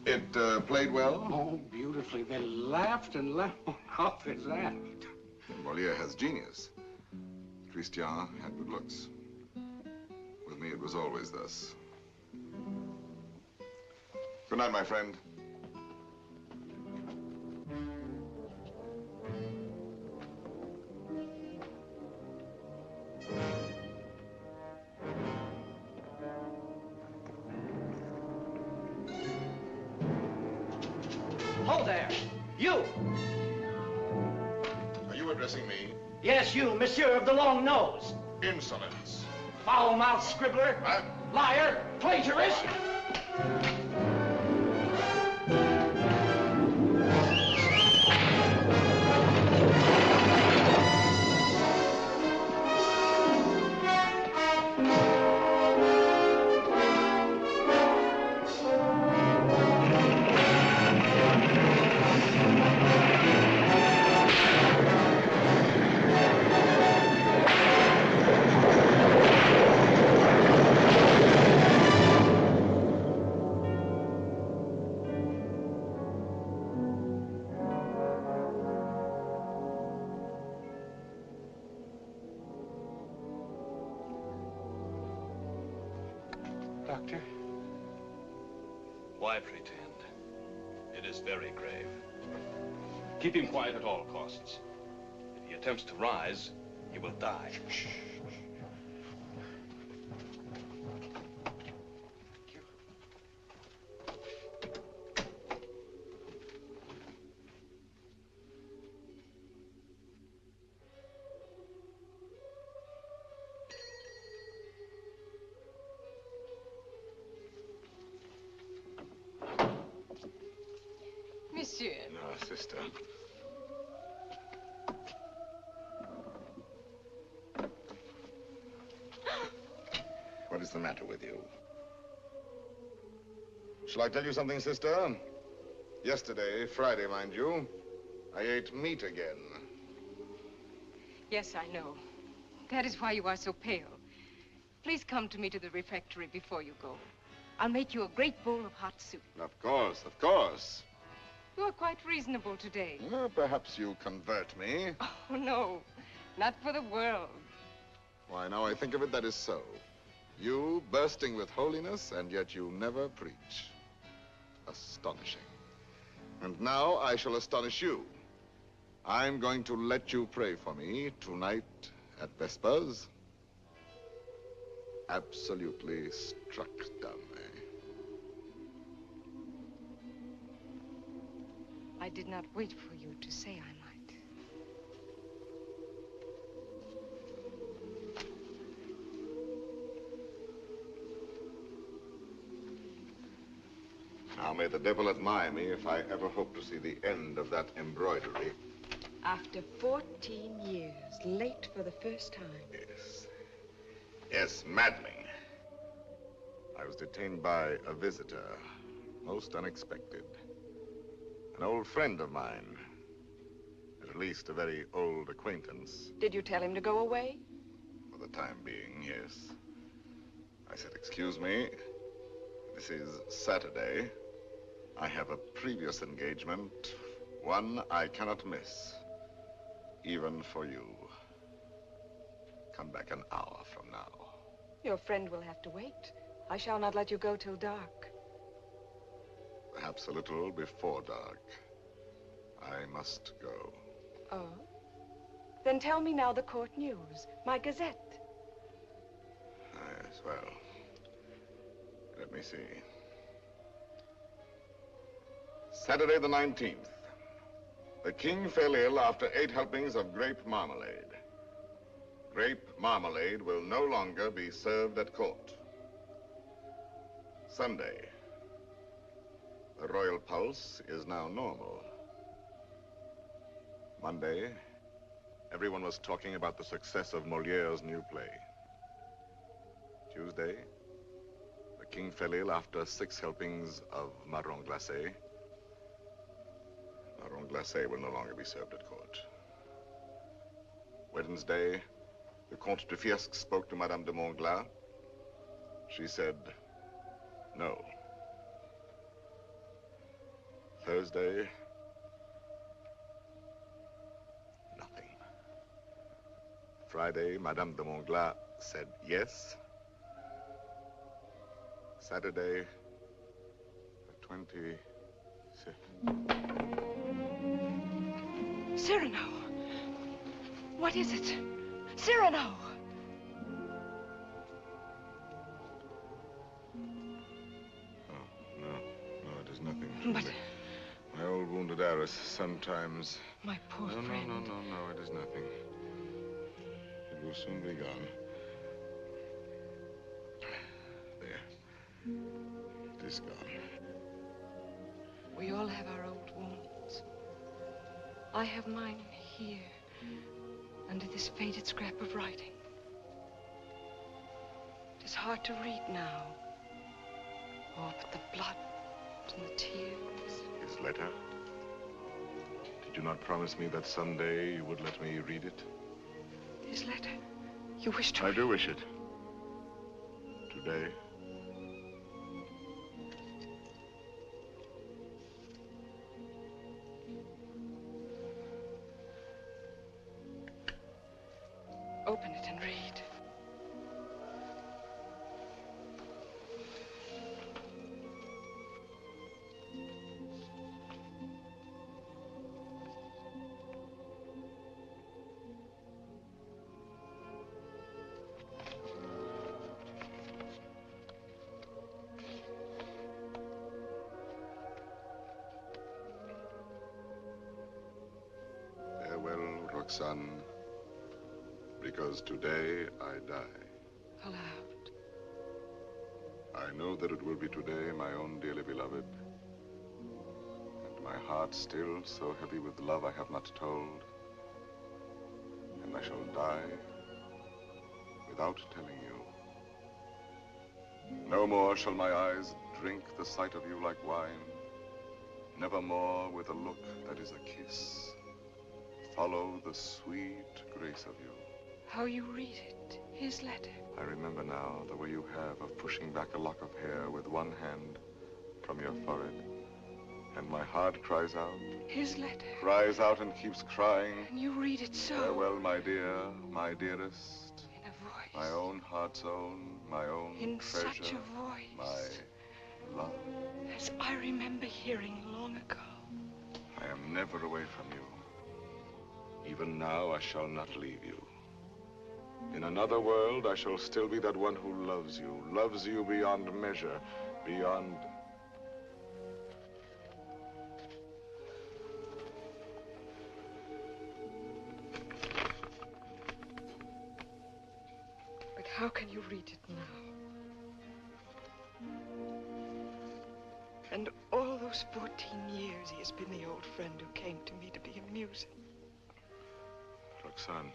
B: It played well?
J: Oh, beautifully. They laughed and laughed. How they laughed.
B: Moliere has genius. Christian had good looks. With me, it was always thus. Good night, my friend.
N: Hold there! You!
B: Are you addressing me?
N: Yes, you, monsieur of the long nose.
B: Insolence.
N: Foul-mouthed scribbler.
B: What?
N: Liar. Plagiarist.
J: Doctor?
M: Why pretend? It is very grave. Keep him quiet at all costs. If he attempts to rise, he will die. Shh.
E: Monsieur.
B: No, sister. What is the matter with you? Shall I tell you something, sister? Yesterday, Friday, mind you, I ate meat again.
E: Yes, I know. That is why you are so pale. Please come to me to the refectory before you go. I'll make you a great bowl of hot soup.
B: Of course, of course.
E: You are quite reasonable today.
B: Well, perhaps you convert me.
E: Oh, no. Not for the world.
B: Why, now I think of it, that is so. You bursting with holiness, and yet you never preach. Astonishing. And now I shall astonish you. I'm going to let you pray for me tonight at Vespers. Absolutely struck dumb, eh?
E: I did not wait for you to say I might.
B: Now may the devil admire me if I ever hope to see the end of that embroidery.
E: After 14 years, late for the first time.
B: Yes. Yes, maddening. I was detained by a visitor, most unexpected. An old friend of mine. At least a very old acquaintance.
E: Did you tell him to go away?
B: For the time being, yes. I said, excuse me, this is Saturday. I have a previous engagement, one I cannot miss, even for you. Come back an hour from now.
E: Your friend will have to wait. I shall not let you go till dark.
B: Perhaps a little before dark. I must go.
E: Oh? Then tell me now the court news, my gazette.
B: Yes, well, let me see. Saturday the 19th. The king fell ill after 8 helpings of grape marmalade. Grape marmalade will no longer be served at court. Sunday. The royal pulse is now normal. Monday, everyone was talking about the success of Moliere's new play. Tuesday, the king fell ill after 6 helpings of marron glacé. Marron glacé will no longer be served at court. Wednesday, the Comte de Fiesque spoke to Madame de Montglat. She said, no. Thursday, nothing. Friday, Madame de Montglat said yes. Saturday, the 25th.
E: Cyrano! What is it? Cyrano!
B: No, it is nothing.
E: But...
B: my old wounded heiress sometimes...
E: My poor friend.
B: No, it is nothing. It will soon be gone. There. It is gone.
E: We all have our old wounds. I have mine here, under this faded scrap of writing. It is hard to read now. Oh, but the blood and the tears.
B: His letter? Did you not promise me that someday you would let me read it?
E: His letter? You wish to...
B: I do wish it. Today.
E: Open it and read.
B: Roxane, because today I die.
E: Aloud.
B: I know that it will be today, my own dearly beloved. And my heart still so heavy with love I have not told. And I shall die without telling you. No more shall my eyes drink the sight of you like wine. Nevermore with a look that is a kiss follow the sweet grace of you.
E: How you read it, his letter.
B: I remember now the way you have of pushing back a lock of hair with one hand from your forehead. And my heart cries out.
E: His letter.
B: Cries out and keeps crying.
E: And you read it so.
B: Farewell, my dear, my dearest.
E: In a voice.
B: My own heart's own, my own
E: in
B: treasure.
E: In such a voice.
B: My love.
E: As I remember hearing long ago.
B: I am never away from you. Even now, I shall not leave you. In another world, I shall still be that one who loves you beyond measure, beyond...
E: But how can you read it now? And all those 14 years, he has been the old friend who came to me to be amusing.
B: Roxane.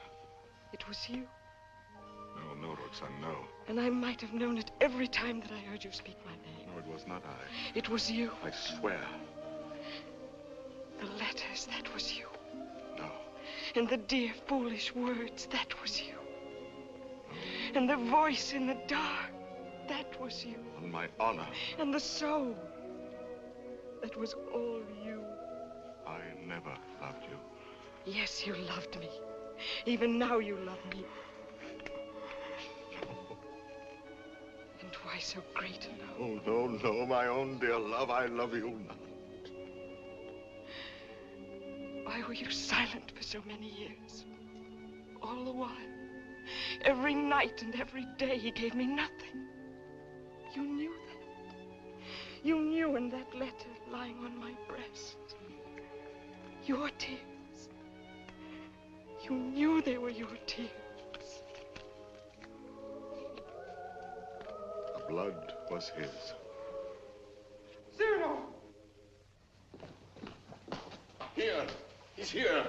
E: It was you.
B: No, Roxane, no.
E: And I might have known it every time that I heard you speak my name.
B: No, it was not I.
E: It was you.
B: I swear.
E: The letters, that was you.
B: No.
E: And the dear, foolish words, that was you. No. And the voice in the dark, that was you.
B: On my honor.
E: And the soul, that was all you.
B: I never loved you.
E: Yes, you loved me. Even now you love me. And why so great a love?
B: Oh, no, my own dear love, I love you not.
E: Why were you silent for so many years? All the while, every night and every day, he gave me nothing. You knew that. You knew in that letter lying on my breast. Your tears. You knew they were your tears.
B: The blood was his.
E: Cyrano!
D: Here. He's here.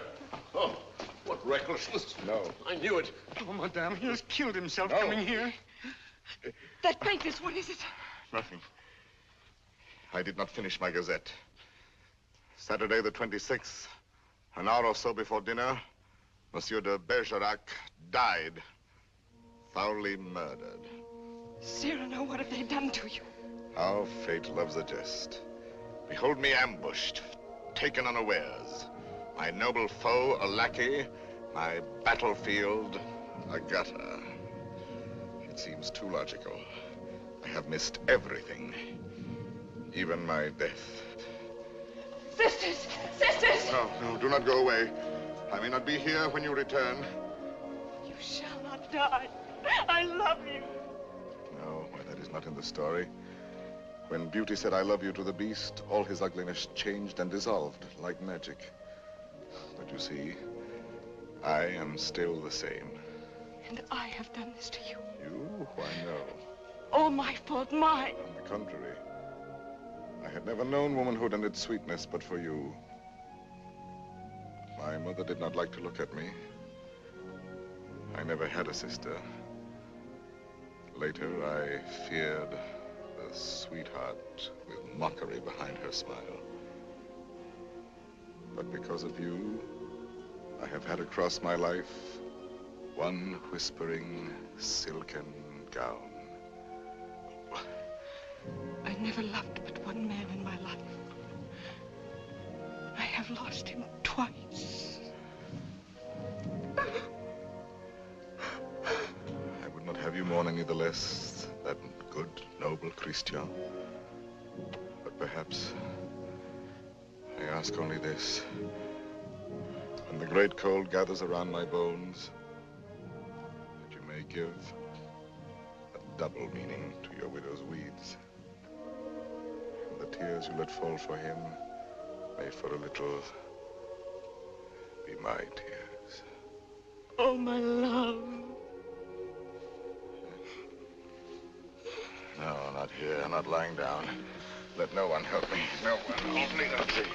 D: Oh, what recklessness.
B: No.
D: I knew it.
J: Oh, madame, he has killed himself coming here.
E: That papers, what is it?
B: Nothing. I did not finish my gazette. Saturday the 26th, an hour or so before dinner, Monsieur de Bergerac died, foully murdered.
E: Cyrano, what have they done to you?
B: How fate loves a jest. Behold me ambushed, taken unawares. My noble foe, a lackey, my battlefield, a gutter. It seems too logical. I have missed everything, even my death.
E: Sisters! Sisters!
B: No, do not go away. I may not be here when you return.
E: You shall not die. I love you.
B: No, well, that is not in the story. When Beauty said I love you to the beast, all his ugliness changed and dissolved like magic. But you see, I am still the same.
E: And I have done this to you.
B: You? Why, no.
E: All my fault, mine.
B: On the contrary. I had never known womanhood and its sweetness but for you. My mother did not like to look at me. I never had a sister. Later, I feared the sweetheart with mockery behind her smile. But because of you, I have had across my life one whispering silken gown.
E: I never loved but one man in my life. I have lost him twice.
B: I would not have you mourn any the less, that good, noble Christian. But perhaps I ask only this. When the great cold gathers around my bones, that you may give a double meaning to your widow's weeds. And the tears you let fall for him may for a little be my tears.
E: Oh, my love.
B: No, not here, not lying down. Let no one help me. No one, only the tree.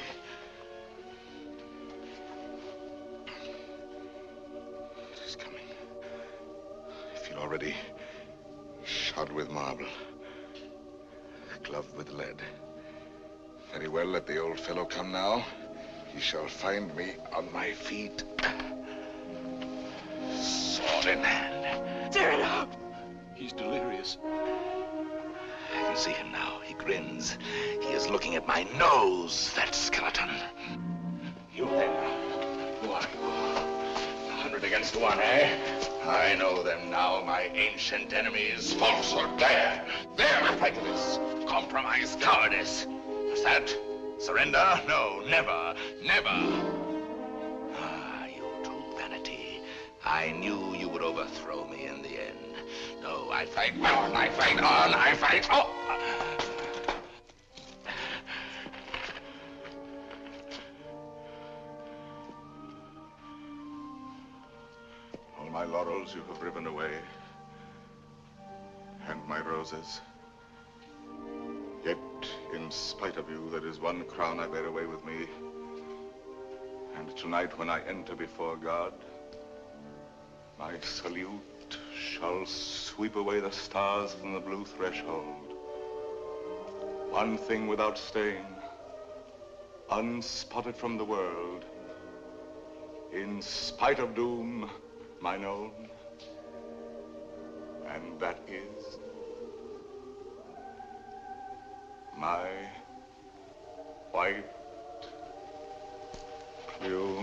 B: It is coming. I feel already shod with marble, gloved with lead. Very well, let the old fellow come now. He shall find me on my feet. Sword in hand.
E: Cyrano!
M: He's delirious.
O: I can see him now. He grins. He is looking at my nose, that skeleton. You then, who are you? 100 against 1, eh? I know them now, my ancient enemies. Falsehood, there, prejudice, compromise, cowardice. What's that? Surrender? No, never, never. Ah, you true vanity. I knew you would overthrow me in the end. No, I fight on, I fight on, I fight on.
B: All my laurels you have riven away, and my roses. Yet, in spite of you, there is one crown I bear away with me. And tonight, when I enter before God, my salute shall sweep away the stars from the blue threshold. One thing without stain, unspotted from the world, in spite of doom, mine own, and that is my white plume.